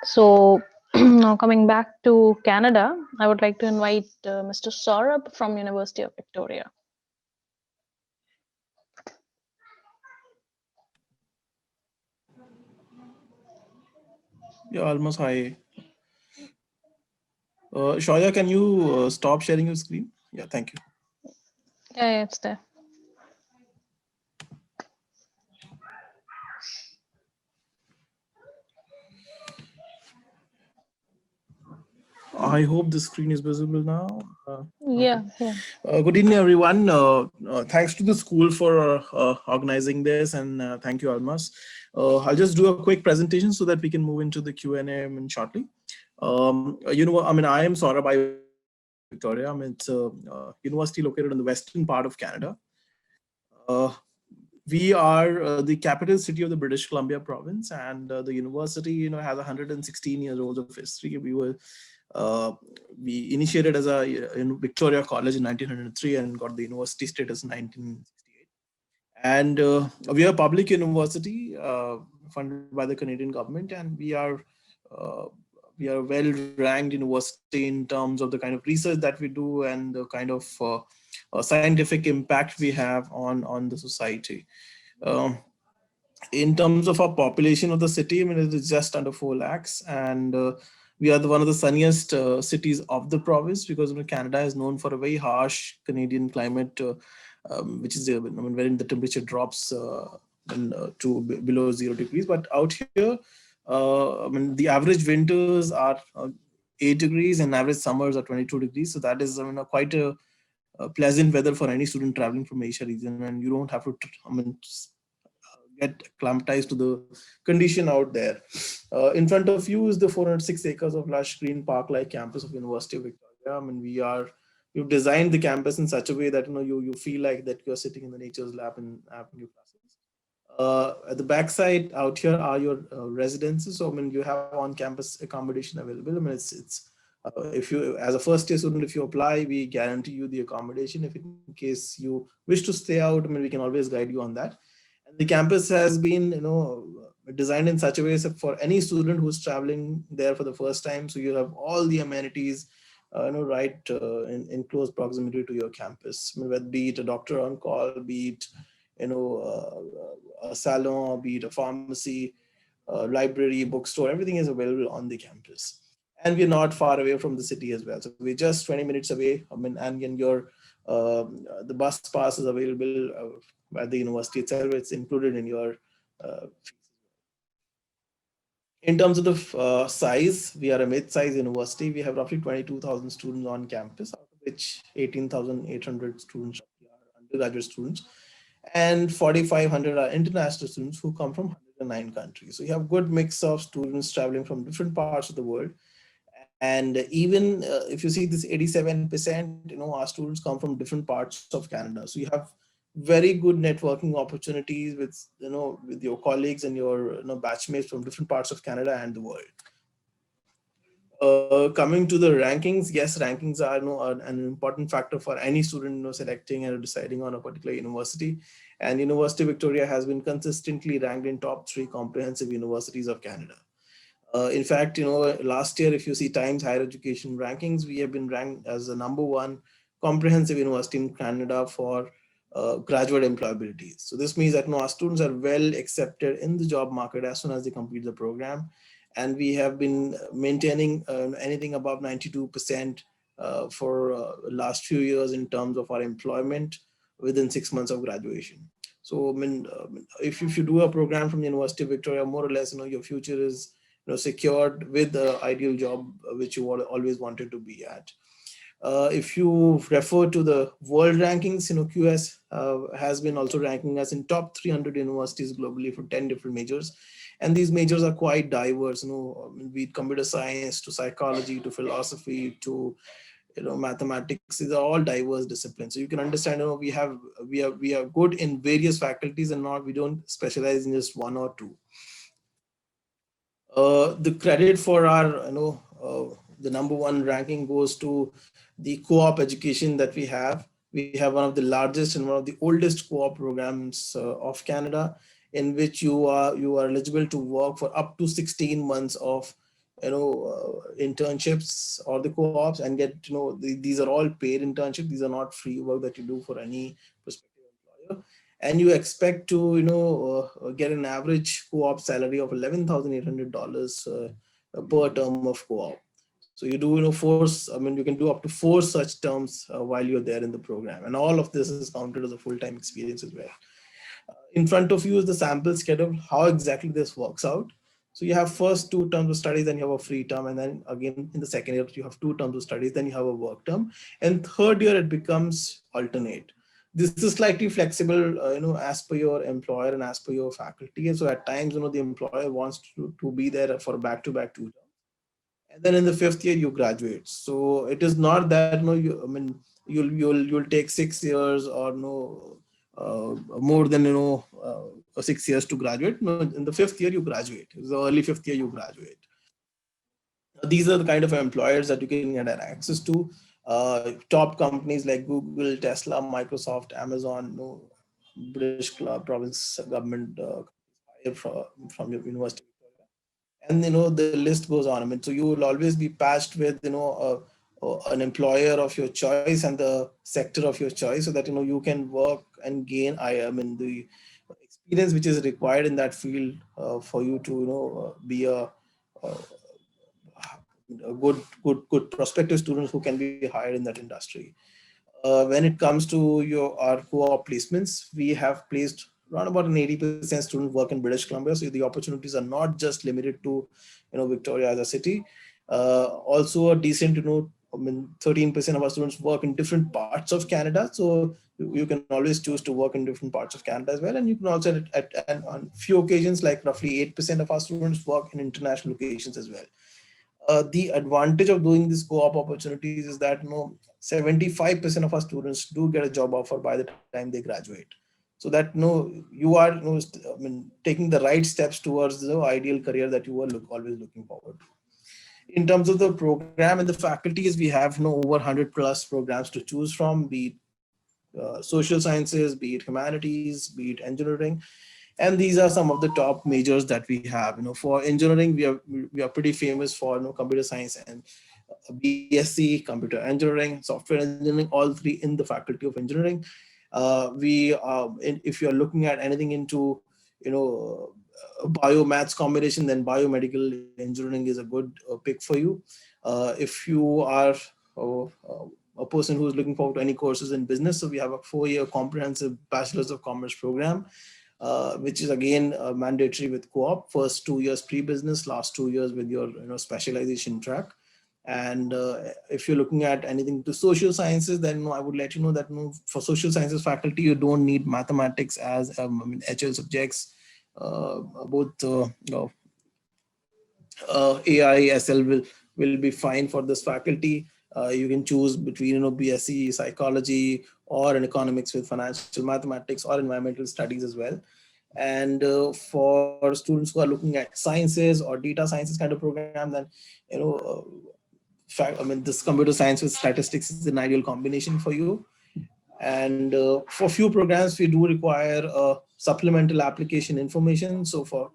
So now coming back to Canada, I would like to invite Mr. Saurabh from University of Victoria. Yeah, Almas, hi. Shoya, can you stop sharing your screen? Yeah, thank you. Yeah, it's there. I hope the screen is visible now. Yeah. Good evening, everyone. Thanks to the school for organizing this, and thank you, Almas. I'll just do a quick presentation so that we can move into the Q&A shortly. I am Saurabh, Victoria. It's a university located in the western part of Canada. We are the capital city of the British Columbia province, and the university, has 116 years old of history. We initiated as in Victoria College in 1903 and got the university status in 1968. And we are a public university funded by the Canadian government, and we are a well-ranked university in terms of the kind of research that we do and the kind of scientific impact we have on the society. In terms of our population of the city, it is just under 4 lakhs, and we are one of the sunniest cities of the province, because Canada is known for a very harsh Canadian climate, which is wherein the temperature drops to below 0 degrees. But out here, the average winters are 8 degrees and average summers are 22 degrees. So that is quite a pleasant weather for any student traveling from Asia region, and you don't have to get acclimatized to the condition out there. In front of you is the 406 acres of lush green park-like campus of University of Victoria. We've designed the campus in such a way that you feel like that you're sitting in the nature's lab and having your classes. At the backside out here are your residences. So you have on-campus accommodation available. If you, as a first-year student, if you apply, we guarantee you the accommodation. If in case you wish to stay out, we can always guide you on that. And the campus has been, designed in such a way for any student who's traveling there for the first time. So you have all the amenities, right in close proximity to your campus. Be it a doctor on call, be it a salon, be it a pharmacy, library, bookstore, everything is available on the campus. And we're not far away from the city as well. So we're just 20 minutes away. And your the bus pass is available at the university itself. It's included in your fees. In terms of the size, we are a mid-size university. We have roughly 22,000 students on campus, out of which 18,800 students are undergraduate students, and 4,500 are international students who come from 109 countries. So you have a good mix of students traveling from different parts of the world. And even if you see this 87%, our students come from different parts of Canada. So you have very good networking opportunities with, with your colleagues and your, batchmates from different parts of Canada and the world. Coming to the rankings, yes, rankings are, an important factor for any student, selecting and deciding on a particular university. And University of Victoria has been consistently ranked in top 3 comprehensive universities of Canada. In fact, last year, if you see Times Higher Education rankings, we have been ranked as the #1 comprehensive university in Canada for graduate employability. So this means that our students are well accepted in the job market as soon as they complete the program. And we have been maintaining anything above 92% for last few years in terms of our employment within 6 months of graduation. So, if you do a program from the University of Victoria, more or less, your future is secured with the ideal job which you always wanted to be at. If you refer to the world rankings, QS has been also ranking us in top 300 universities globally for 10 different majors. And these majors are quite diverse, be it computer science to psychology to philosophy to mathematics. These are all diverse disciplines. So you can understand, we are good in various faculties and we don't specialize in just one or two. The credit for our, the #1 ranking goes to the co-op education that we have. We have one of the largest and one of the oldest co-op programs of Canada, in which you are eligible to work for up to 16 months of internships or the co-ops and get these are all paid internships. These are not free work that you do for any prospective employer. And you expect to get an average co-op salary of $11,800 per term of co-op. So you do you can do up to 4 such terms while you're there in the program, and all of this is counted as a full-time experience as well. In front of you is the sample schedule, how exactly this works out. So you have first 2 terms of studies, then you have a free term, and then again in the second year you have 2 terms of studies, then you have a work term, and third year it becomes alternate. This is slightly flexible, as per your employer and as per your faculty. And so at times, the employer wants to be there for back-to-back 2 terms. And then in the 5th year you graduate. So it is not that you'll take 6 years or more than 6 years to graduate. No, in the 5th year you graduate. It's the early 5th year you graduate. These are the kind of employers that you can get access to. Top companies like Google, Tesla, Microsoft, Amazon, British Province government from your university. And the list goes on. So you will always be patched with an employer of your choice and the sector of your choice, so that you can work and gain the experience which is required in that field for you to be a good prospective students who can be hired in that industry. When it comes to our co-op placements, we have placed around about an 80% student work in British Columbia. So the opportunities are not just limited to Victoria as a city. Also a decent 13% of our students work in different parts of Canada. So you can always choose to work in different parts of Canada as well. And you can also on few occasions, like roughly 8% of our students work in international locations as well. The advantage of doing these co-op opportunities is that 75% of our students do get a job offer by the time they graduate. So that you are taking the right steps towards the ideal career that you were always looking forward to. In terms of the program and the faculties, we have over 100 plus programs to choose from, be it social sciences, be it humanities, be it engineering. And these are some of the top majors that we have. For engineering, we are pretty famous for computer science and BSc, computer engineering, software engineering, all 3 in the faculty of engineering. If you're looking at anything into bio-maths combination, then biomedical engineering is a good pick for you. If you are a person who is looking forward to any courses in business, so we have a 4-year comprehensive Bachelor's of Commerce program, which is again mandatory with co-op. First 2 years pre-business, last 2 years with your specialization track. And if you're looking at anything to social sciences, then I would let you know that for social sciences faculty, you don't need mathematics as HL subjects. Both AI, SL will be fine for this faculty. You can choose between BSc psychology or in economics with financial mathematics or environmental studies as well. And for students who are looking at sciences or data sciences kind of program, then this computer science with statistics is an ideal combination for you. And for few programs, we do require supplemental application information. So for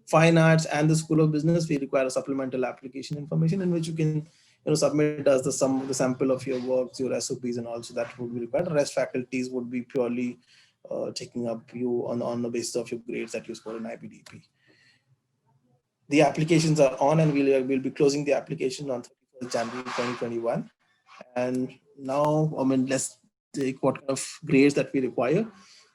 fine arts and the School of Business, we require a supplemental application information in which you can submit as the sample of your works, your SOPs, and also that would be required. The rest faculties would be purely taking up you on the basis of your grades that you score in IBDP. The applications are on, and we'll be closing the application on 31st January 2021. And now, let's take what kind of grades that we require.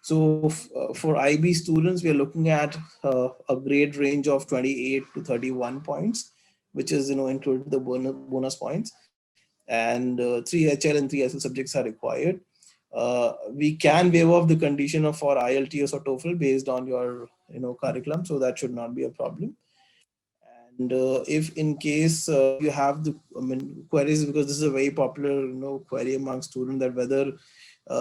So for IB students, we are looking at a grade range of 28 to 31 points, which is included the bonus points. And 3 HL and 3 SL subjects are required. We can waive off the condition for IELTS or TOEFL based on your curriculum, so that should not be a problem. And if in case you have the queries, because this is a very popular query among students, that whether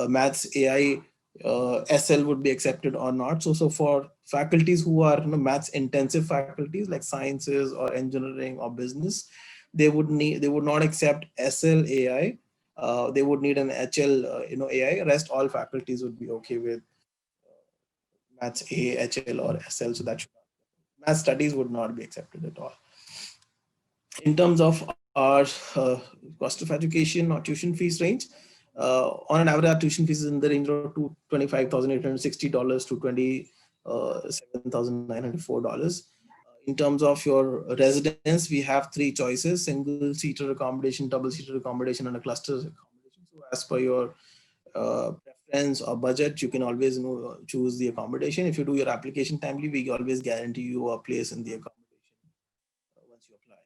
maths AI SL would be accepted or not. So for faculties who are maths intensive faculties like sciences or engineering or business, they would not accept SL AI. They would need an HL AI. Rest all faculties would be okay with maths A, HL or SL. So that math studies would not be accepted at all. In terms of our cost of education or tuition fees range, on an average, our tuition fees is in the range of $25,860 to $27,904. In terms of your residence, we have 3 choices: single-seater accommodation, double-seater accommodation, and a cluster accommodation. So as per your preference or budget, you can always choose the accommodation. If you do your application timely, we always guarantee you a place in the accommodation once you apply.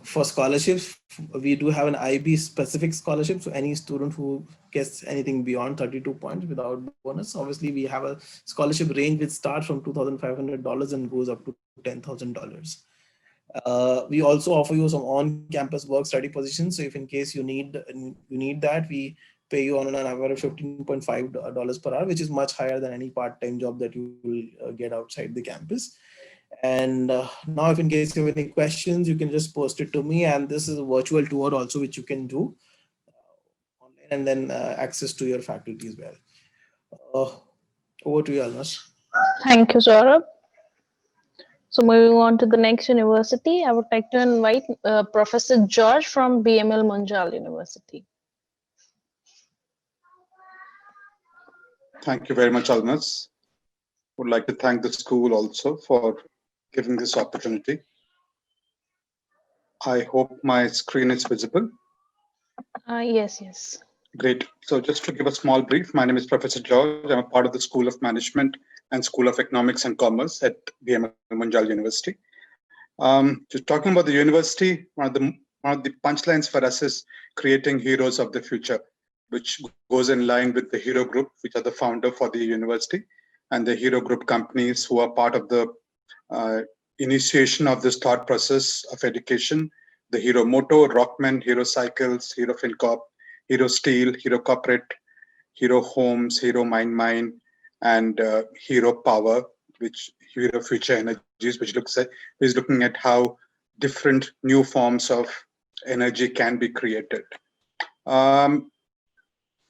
For scholarships, we do have an IB specific scholarship. So any student who gets anything beyond 32 points without bonus, obviously we have a scholarship range which starts from $2,500 and goes up to $10,000. We also offer you some on-campus work study positions. So if in case you need that, we pay you on an average of $15.5 per hour, which is much higher than any part-time job that you will get outside the campus. And now, if in case you have any questions, you can just post it to me. And this is a virtual tour also, which you can do online, and then access to your faculty as well. Over to you, Almas. Thank you, Saurabh. So moving on to the next university, I would like to invite Professor George from BML Munjal University. Thank you very much, Almas. Would like to thank the school also for giving this opportunity. I hope my screen is visible. Yes. Great. So just to give a small brief, my name is Professor George. I'm a part of the School of Management and School of Economics and Commerce at BML Munjal University. Just talking about the university, one of the punchlines for us is creating heroes of the future, which goes in line with the Hero Group, which are the founder for the university, and the Hero Group companies who are part of the initiation of this thought process of education. The Hero Moto, Rockman, Hero Cycles, Hero FinCorp, Hero Steel, Hero Corporate, Hero Homes, Hero Mine, and Hero Power, which Hero Future Energies, which is looking at how different new forms of energy can be created.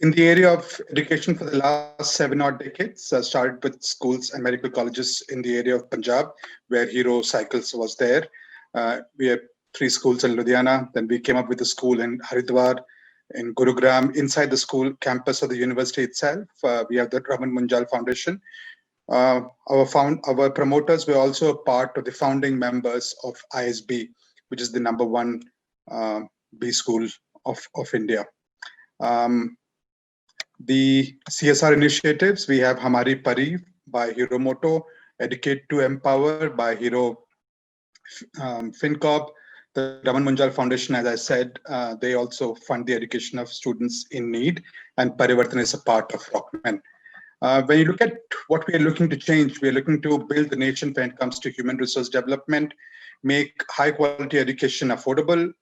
In the area of education for the last 7 odd decades, started with schools and medical colleges in the area of Punjab, where Hero Cycles was there. We have 3 schools in Ludhiana. Then we came up with a school in Haridwar, in Gurugram. Inside the school campus of the university itself, we have the Raman Munjal Foundation. Our promoters were also a part of the founding members of ISB, which is the #1 B school of India. The CSR initiatives, we have Hamari Pari by Hero Moto, Educate to Empower by Hero FinCorp. The Raman Munjal Foundation, as I said, they also fund the education of students in need, and Parivartan is a part of Rockman. When you look at what we are looking to change, we are looking to build the nation when it comes to human resource development, make high quality education affordable,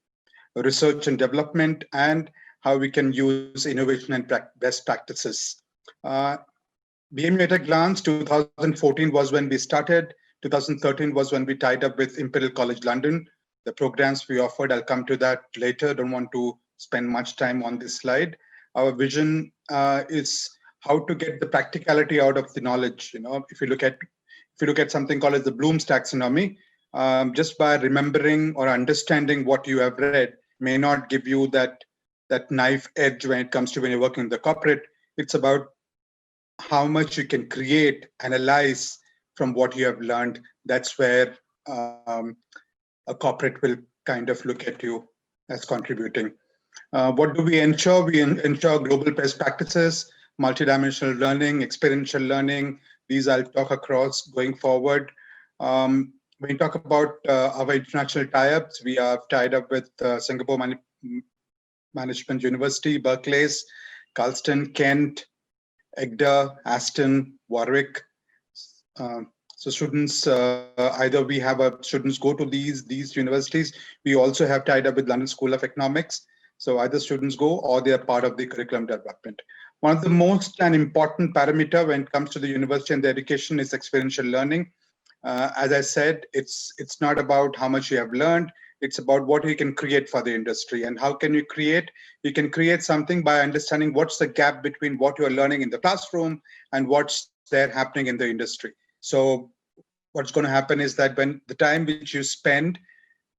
research and development, and how we can use innovation and best practices. BMU at a glance, 2014 was when we started. 2013 was when we tied up with Imperial College London. The programs we offered, I'll come to that later. Don't want to spend much time on this slide. Our vision is how to get the practicality out of the knowledge. If you look at something called as the Bloom's taxonomy, just by remembering or understanding what you have read may not give you that knife edge when it comes to when you're working in the corporate. It's about how much you can create, analyze from what you have learned. That's where a corporate will kind of look at you as contributing. What do we ensure? We ensure global best practices, multidimensional learning, experiential learning. These I'll talk across going forward. When we talk about our international tie-ups, we are tied up with Singapore Management University, Berkeley's, Carlston, Kent, Egda, Aston, Warwick. So students, either we have students go to these universities. We also have tied up with London School of Economics. So either students go or they are part of the curriculum development. One of the most and important parameter when it comes to the university and the education is experiential learning. As I said, it's not about how much you have learned. It's about what you can create for the industry. And how can you create? You can create something by understanding what's the gap between what you're learning in the classroom and what's there happening in the industry. So what's going to happen is that when the time which you spend,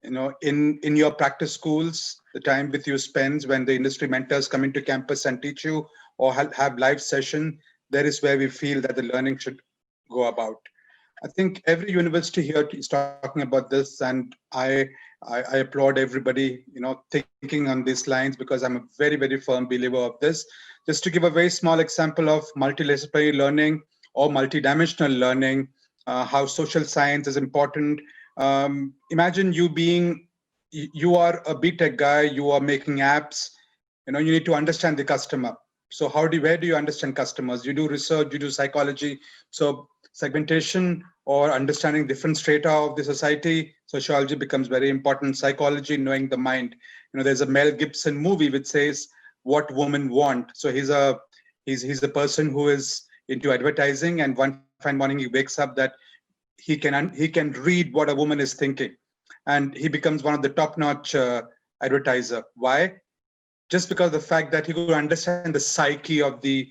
in your practice schools, the time with you spends when the industry mentors come into campus and teach you or have live session, there is where we feel that the learning should go about. I think every university here is talking about this, and I applaud everybody, thinking on these lines, because I'm a very, very firm believer of this. Just to give a very small example of multidisciplinary learning or multidimensional learning, how social science is important. Imagine you are a BTech guy, you are making apps, you need to understand the customer. So where do you understand customers? You do research, you do psychology. So segmentation or understanding different strata of the society, sociology becomes very important. Psychology, knowing the mind. There's a Mel Gibson movie which says what women want. So he's a person who is into advertising, and one fine morning he wakes up that he can read what a woman is thinking, and he becomes one of the top-notch advertiser. Why? Just because of the fact that he could understand the psyche of his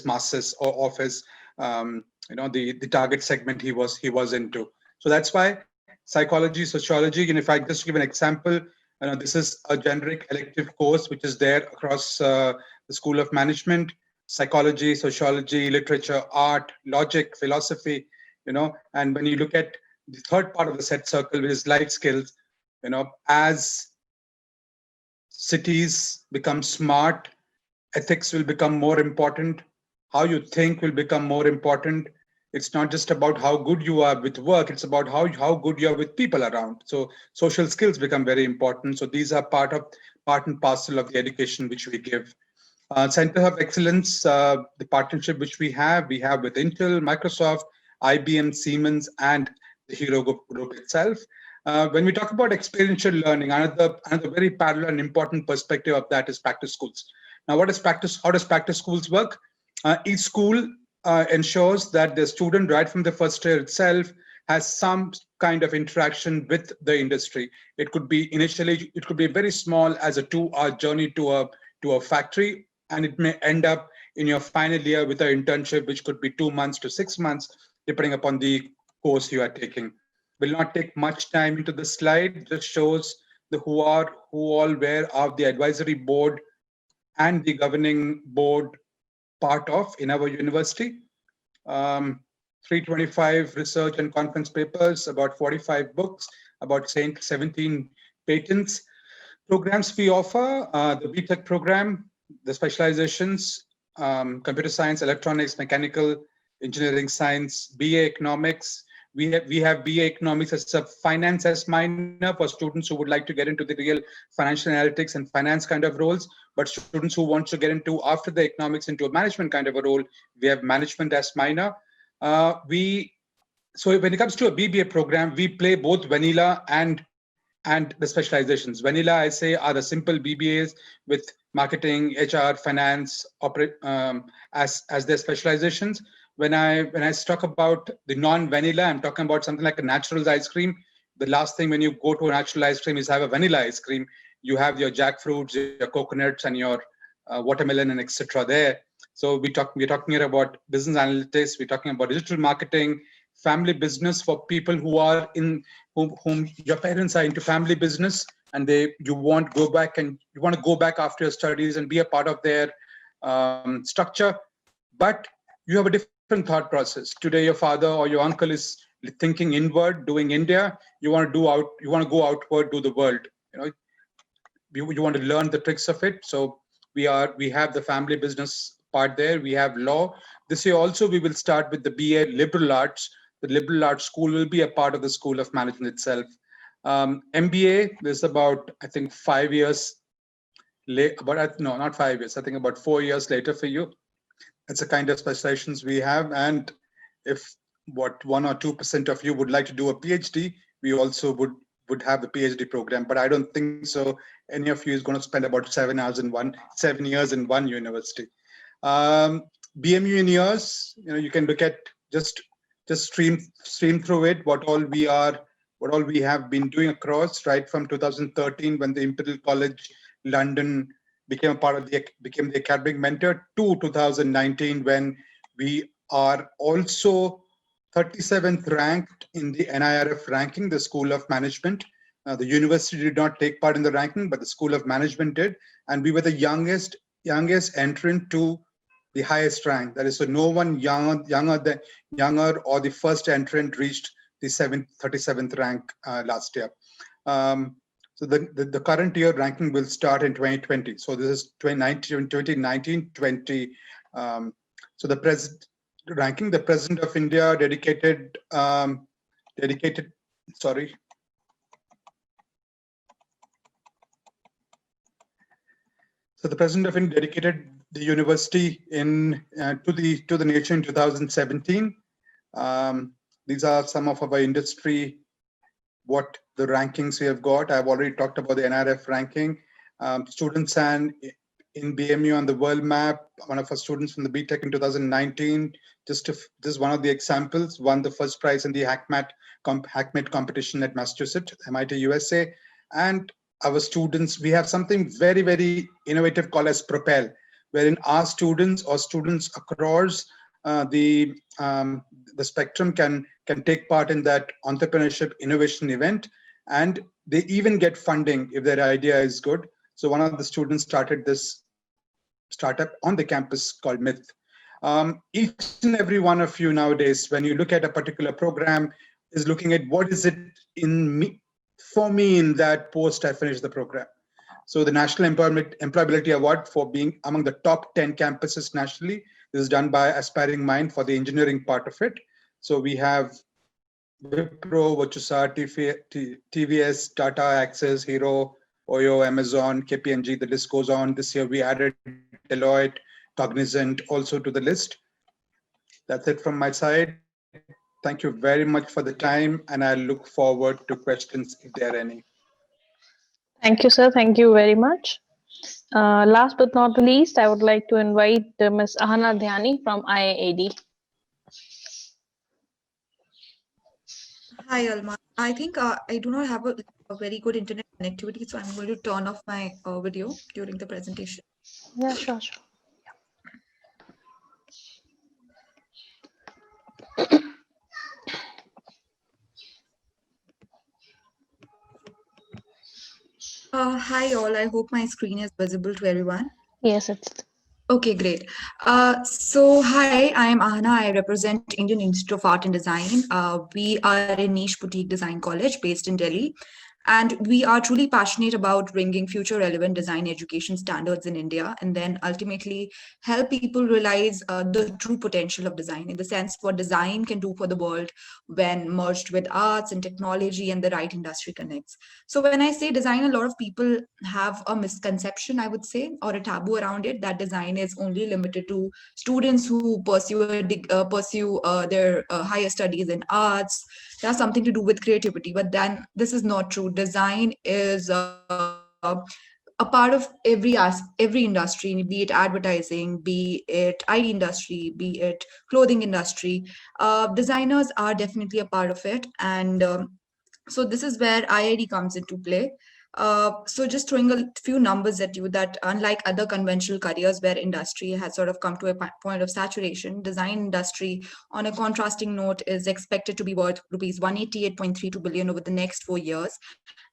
masses, or of his the target segment he was into. So that's why psychology, sociology, and if I just give an example, this is a generic elective course which is there across the School of Management: psychology, sociology, literature, art, logic, philosophy, and when you look at the third part of the set circle, which is life skills, as cities become smart, ethics will become more important. How you think will become more important. It's not just about how good you are with work, it's about how good you are with people around. So social skills become very important. So these are part and parcel of the education which we give. Center of Excellence, the partnership which we have with Intel, Microsoft, IBM, Siemens, and the Hero Group itself. When we talk about experiential learning, another very parallel and important perspective of that is practice schools. Now, how does practice schools work? Each school ensures that the student right from the first year itself has some kind of interaction with the industry. It could be very small, as a 2-hour journey to a factory, and it may end up in your final year with an internship, which could be 2 months to 6 months, depending upon the course you are taking. Will not take much time into the slide. Just shows who all were of the advisory board and the governing board part of in our university. 325 research and conference papers, about 45 books, about 17 patents. Programs we offer, the BTech program, the specializations, computer science, electronics, mechanical, engineering science, BA economics. We have BA economics as a finance as minor for students who would like to get into the real financial analytics and finance kind of roles, but students who want to get into after the economics into a management kind of a role, we have management as minor. So when it comes to a BBA program, we play both vanilla and and the specializations. Vanilla, I say, are the simple BBAs with marketing, HR, finance, as their specializations. When I talk about the non-vanilla, I'm talking about something like a natural ice cream. The last thing when you go to a natural ice cream is have a vanilla ice cream. You have your jackfruits, your coconuts, and your watermelon and etc. there. So we're talking here about business analytics. We're talking about digital marketing, family business for people who are in whom your parents are into family business, and you want to go back after your studies and be a part of their structure, but you have a different thought process. Today, your father or your uncle is thinking inward, doing India. You want to go outward, do the world. You want to learn the tricks of it. So we have the family business part there. We have law. This year also we will start with the BA Liberal Arts. The Liberal Arts School will be a part of the School of Management itself. MBA, there's about, I think, 5 years late, no, not 5 years. I think about 4 years later for you. It's a kind of specializations we have. And if 1 or 2% of you would like to do a PhD, we also would have the PhD program. But I don't think so any of you is going to spend about 7 years in one university. BMU in years, you can look at just stream through it, what all we have been doing across, right from 2013 when the Imperial College London became the academic mentor, to 2019 when we are also 37th ranked in the NIRF ranking, the School of Management. The university did not take part in the ranking, but the School of Management did, and we were the youngest entrant to the highest rank. That is, so no one younger or the first entrant reached the 37th rank last year. So the current year ranking will start in 2020. So this is 2019-20. So the president ranking, the President of India dedicated. So the President of India dedicated the university to the nation in 2017. These are some of our industry, what the rankings we have got. I've already talked about the NRF ranking. Students and in BMU on the world map. One of our students from the BTech in 2019, just one of the examples, won the first prize in the HackMate competition at Massachusetts, MIT, USA. And our students, we have something very, very innovative called as Propel, wherein our students or students across the spectrum can take part in that entrepreneurship innovation event, and they even get funding if their idea is good. So one of the students started this startup on the campus called Myth. Each and every one of you nowadays, when you look at a particular program, is looking at what is it for me in that post I finished the program. So the National Employability Award for being among the top 10 campuses nationally, this is done by Aspiring Mind for the engineering part of it. So we have Wipro, Virtusa, TVS, Tata, Access, Hero, Oyo, Amazon, KPMG, the list goes on. This year we added Deloitte, Cognizant also to the list. That's it from my side. Thank you very much for the time, and I look forward to questions if there are any. Thank you, sir. Thank you very much. Last but not the least, I would like to invite Ms. Ahana Dhyani from IAED. Hi, Alma. I think I do not have a very good internet connectivity, so I'm going to turn off my video during the presentation. Yeah, sure. Hi, all. I hope my screen is visible to everyone. Yes, it's. Okay, great. So hi, I am Ahana. I represent Indian Institute of Art and Design. We are a niche boutique design college based in Delhi. And we are truly passionate about bringing future relevant design education standards in India, and then ultimately help people realize the true potential of design, in the sense what design can do for the world when merged with arts and technology and the right industry connects. So when I say design, a lot of people have a misconception, I would say, or a taboo around it, that design is only limited to students who pursue their higher studies in arts it has something to do with creativity, but then this is not true. Design is a part of every industry, be it advertising, be it IT industry, be it clothing industry. Designers are definitely a part of it, and so this is where IID comes into play. So just throwing a few numbers at you, that unlike other conventional careers where industry has sort of come to a point of saturation, design industry, on a contrasting note, is expected to be worth rupees 188.32 billion over the next 4 years,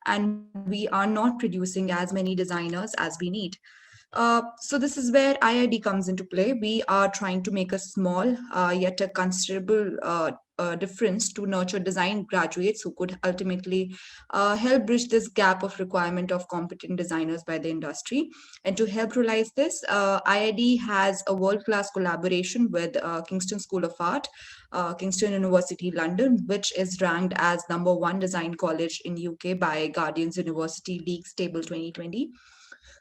and we are not producing as many designers as we need. So this is where IID comes into play. We are trying to make a small yet a considerable difference to nurture design graduates who could ultimately help bridge this gap of requirement of competent designers by the industry. And to help realize this, IID has a world-class collaboration with Kingston School of Art, Kingston University, London, which is ranked as #1 design college in UK by Guardian's University Leagues Table 2020.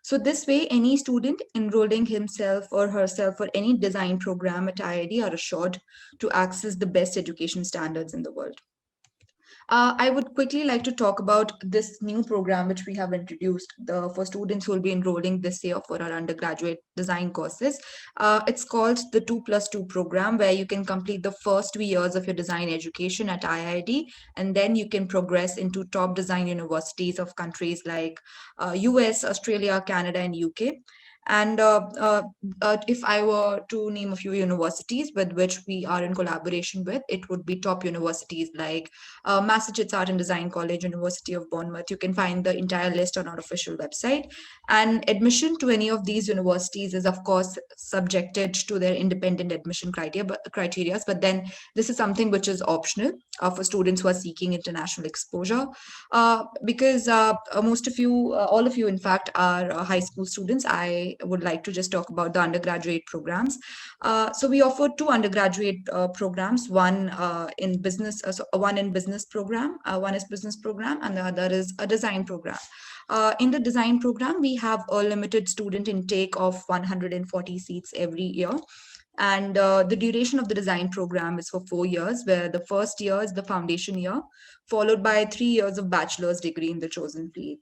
So this way, any student enrolling himself or herself for any design program at IID are assured to access the best education standards in the world. I would quickly like to talk about this new program which we have introduced for students who will be enrolling this year for our undergraduate design courses. It's called the 2+2 program, where you can complete the first 2 years of your design education at IID, and then you can progress into top design universities of countries like US, Australia, Canada, and UK. And if I were to name a few universities with which we are in collaboration with, it would be top universities like Massachusetts Art and Design College, University of Bournemouth. You can find the entire list on our official website. And admission to any of these universities is, of course, subjected to their independent admission criteria. But then this is something which is optional for students who are seeking international exposure. Because most of you, all of you, in fact, are high school students, I would like to just talk about the undergraduate programs. So we offer 2 undergraduate programs, one in business program, one is business program, and the other is a design program. In the design program, we have a limited student intake of 140 seats every year. And the duration of the design program is for 4 years, where the first year is the foundation year, followed by 3 years of bachelor's degree in the chosen field.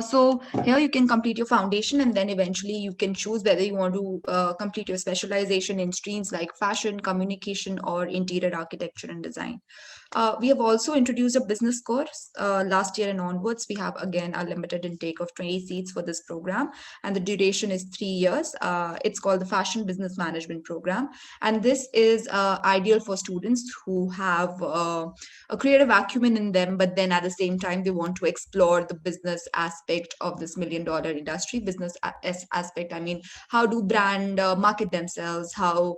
So here you can complete your foundation, and then eventually you can choose whether you want to complete your specialization in streams like fashion, communication, or interior architecture and design. We have also introduced a business course last year and onwards. We have again a limited intake of 20 seats for this program, and the duration is 3 years. It's called the Fashion Business Management Program, and this is ideal for students who have a creative acumen in them, but then at the same time they want to explore the business aspect of this $1 million industry. Business aspect, I mean, how do brand market themselves? How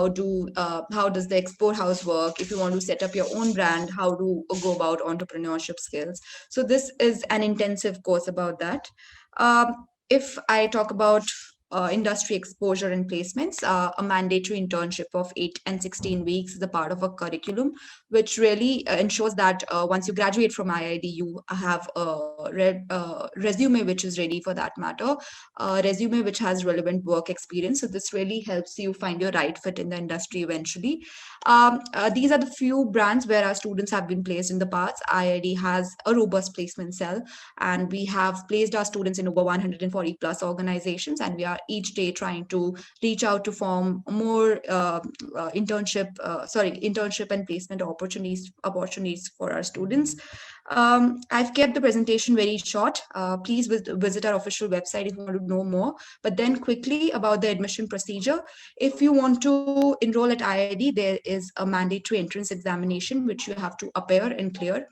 does the export house work? If you want to set up your own brand, how to go about entrepreneurship skills? So this is an intensive course about that. If I talk about industry exposure and placements, a mandatory internship of 8 and 16 weeks is a part of a curriculum, which really ensures that once you graduate from IID, you have a resume which is ready for that matter, a resume which has relevant work experience. So this really helps you find your right fit in the industry eventually. These are the few brands where our students have been placed in the past. IID has a robust placement cell, and we have placed our students in over 140 plus organizations, and we are each day trying to reach out to form more internship and placement opportunities for our students. I've kept the presentation very short. Please visit our official website if you want to know more. But then quickly about the admission procedure. If you want to enroll at IID, there is a mandatory entrance examination which you have to appear and clear.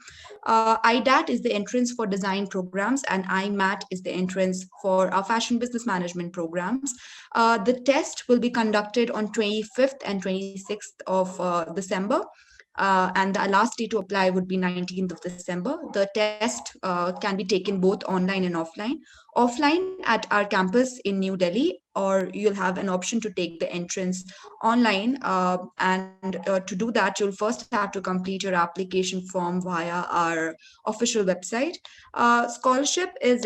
IDAT is the entrance for design programs, and IMAT is the entrance for our fashion business management programs. The test will be conducted on 25th and 26th of December. And the last day to apply would be 19th of December. The test can be taken both online and offline. Offline at our campus in New Delhi, or you'll have an option to take the entrance online. And to do that, you'll first have to complete your application form via our official website. Scholarship is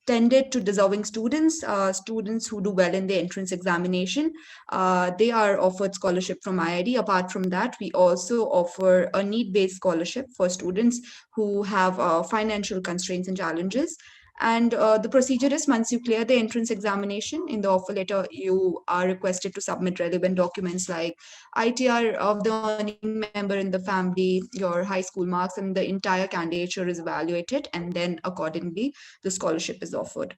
tended to deserving students, students who do well in the entrance examination. They are offered scholarship from IIT. Apart from that, we also offer a need-based scholarship for students who have financial constraints and challenges. And the procedure is, once you clear the entrance examination, in the offer letter, you are requested to submit relevant documents like ITR of the earning member in the family, your high school marks, and the entire candidature is evaluated, and then accordingly, the scholarship is offered.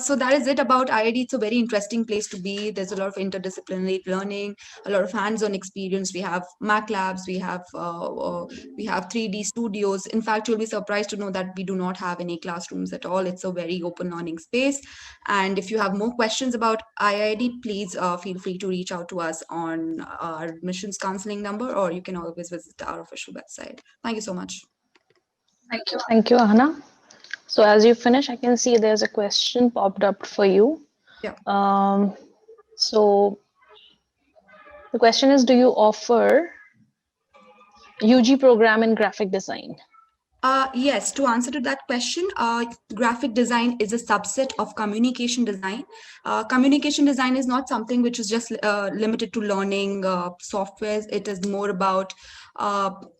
So that is it about IIT. It's a very interesting place to be. There's a lot of interdisciplinary learning, a lot of hands-on experience. We have Mac labs, we have 3D studios. In fact, you'll be surprised to know that we do not have any classrooms at all. It's a very open learning space. And if you have more questions about IIT, please feel free to reach out to us on our admissions counseling number, or you can always visit our official website. Thank you so much. Thank you, Ahana. So as you finish, I can see there's a question popped up for you. Yeah. So the question is, do you offer UG program in graphic design? Yes, to answer to that question, graphic design is a subset of communication design. Communication design is not something which is just limited to learning softwares. It is more about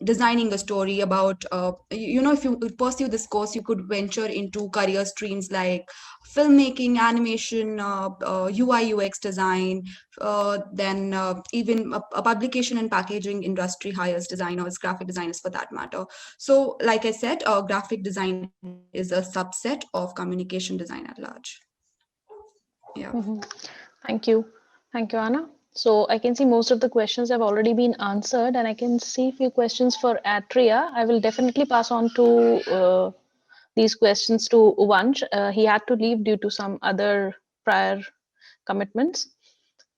designing a story about, if you pursue this course, you could venture into career streams like filmmaking, animation, UI, UX design, then even a publication and packaging industry hires designers, graphic designers for that matter. So like I said, graphic design is a subset of communication design at large. Yeah. Thank you. Thank you, Anna. So I can see most of the questions have already been answered, and I can see a few questions for Atria. I will definitely pass on to these questions to Vansh. He had to leave due to some other prior commitments.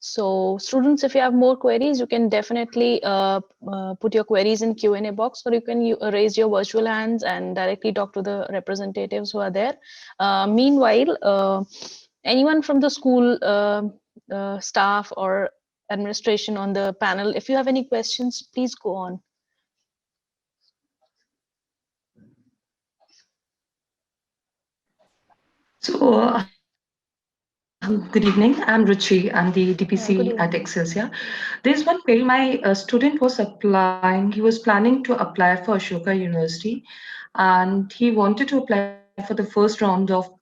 So students, if you have more queries, you can definitely put your queries in Q&A box, or you can raise your virtual hands and directly talk to the representatives who are there. Meanwhile, anyone from the school staff or administration on the panel, if you have any questions, please go on. So, good evening. I'm Ruchi. I'm the DPC at Excelsior. There's one query. My student was applying. He was planning to apply for Ashoka University, and he wanted to apply for the first round of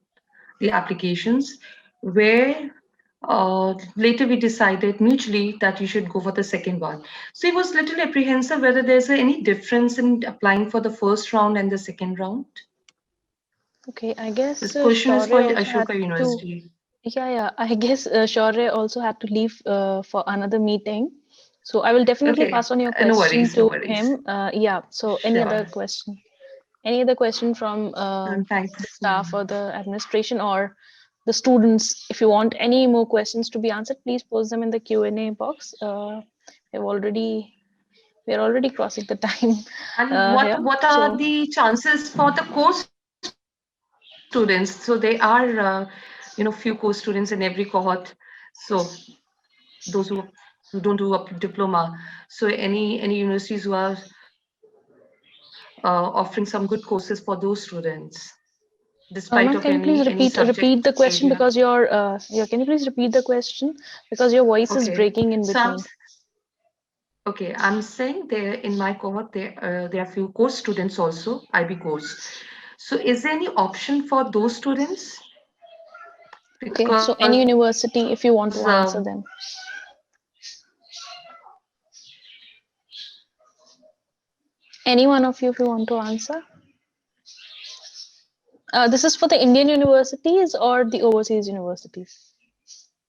the applications, where later we decided mutually that you should go for the second one. So he was a little apprehensive whether there's any difference in applying for the first round and the second round. Okay, I guess this question is for Ashoka University. University. Yeah, I guess Shaurya also had to leave for another meeting. So I will definitely pass on your question to him. Yeah, so any other question? Any other question from the staff or the administration or the students? If you want any more questions to be answered, please post them in the Q&A box. We're already crossing the time. And what are the chances for the course students? So there are few course students in every cohort. So those who don't do a diploma. So any universities who are offering some good courses for those students, despite of can you please repeat the question area? Because can you please repeat the question because your voice is breaking in between. Okay, I'm saying there in my cohort there are few course students also, IB course. So is there any option for those students? Because, okay, so any university if you want to answer them. Any one of you if you want to answer. This is for the Indian universities or the overseas universities?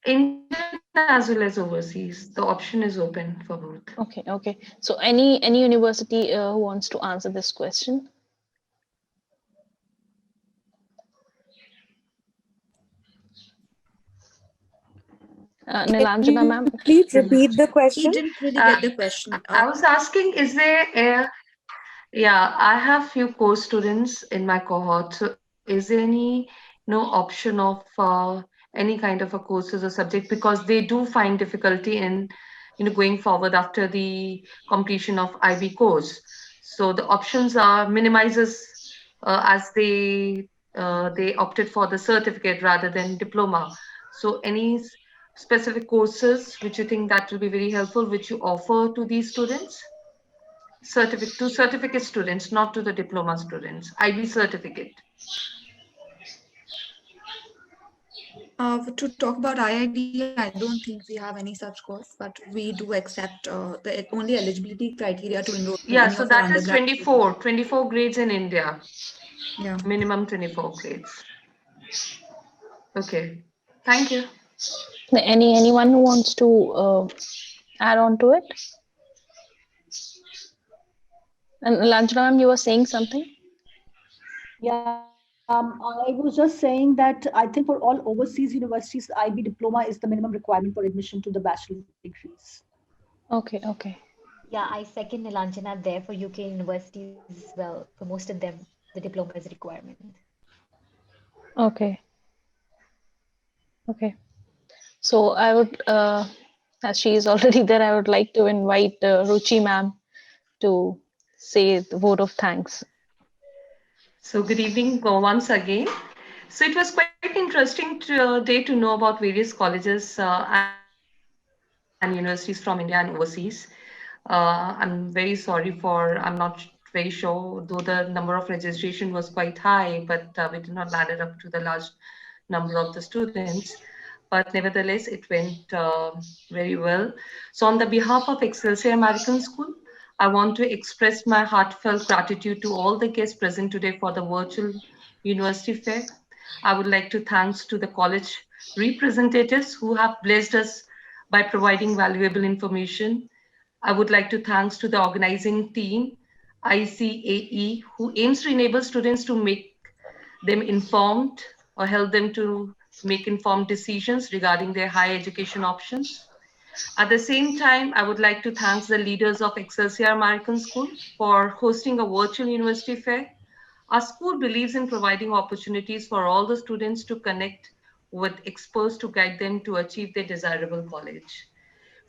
Indian as well as overseas. The option is open for both. Okay. So any university who wants to answer this question? Nilanjana ma'am. Please repeat the question. He didn't really get the question. I was asking, is there I have few course students in my cohort. So is there any option of any kind of a courses or subject, because they do find difficulty in going forward after the completion of IB course. So the options are minimizes as they they opted for the certificate rather than diploma. So any specific courses which you think that will be very helpful, which you offer to these students? Certificate students, not to the diploma students, IB certificate. To talk about IIT, I don't think we have any such course, but we do accept the only eligibility criteria to enroll to Yeah, any so of our that is undergraduate. 24 grades in India. Yeah. Minimum 24 grades. Okay, thank you. Anyone who wants to add on to it? And Lanjana ma'am, you were saying something? Yeah, I was just saying that I think for all overseas universities, IB diploma is the minimum requirement for admission to the bachelor's degrees. Okay, okay. Yeah, I second Nilanjana there for UK universities as well. For most of them, the diploma is a requirement. Okay. Okay. So I would, as she is already there, I would like to invite Ruchi ma'am to say the vote of thanks. So good evening once again. So it was quite interesting day to know about various colleges and universities from India and overseas. I'm very sorry I'm not very sure, though the number of registration was quite high, but we did not ladder up to the large number of the students. But nevertheless, it went very well. So on the behalf of Excelsior American School, I want to express my heartfelt gratitude to all the guests present today for the virtual university fair. I would like to thanks to the college representatives who have blessed us by providing valuable information. I would like to thanks to the organizing team, ICAE, who aims to enable students to make them informed or help them to make informed decisions regarding their higher education options. At the same time, I would like to thank the leaders of Excelsior American School for hosting a virtual university fair. Our school believes in providing opportunities for all the students to connect with experts to guide them to achieve their desirable college.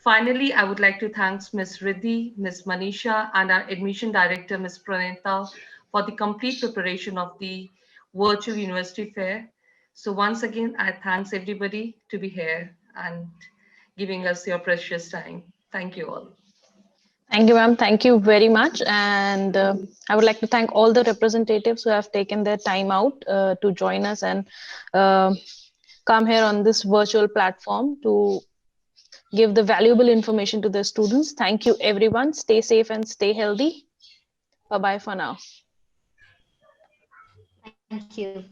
Finally, I would like to thank Ms. Riddhi, Ms. Manisha, and our admission director, Ms. Pranita, for the complete preparation of the virtual university fair. So once again, I thanks everybody to be here and giving us your precious time. Thank you all. Thank you, ma'am. Thank you very much. And I would like to thank all the representatives who have taken their time out to join us and come here on this virtual platform to give the valuable information to the students. Thank you, everyone. Stay safe and stay healthy. Bye-bye for now. Thank you.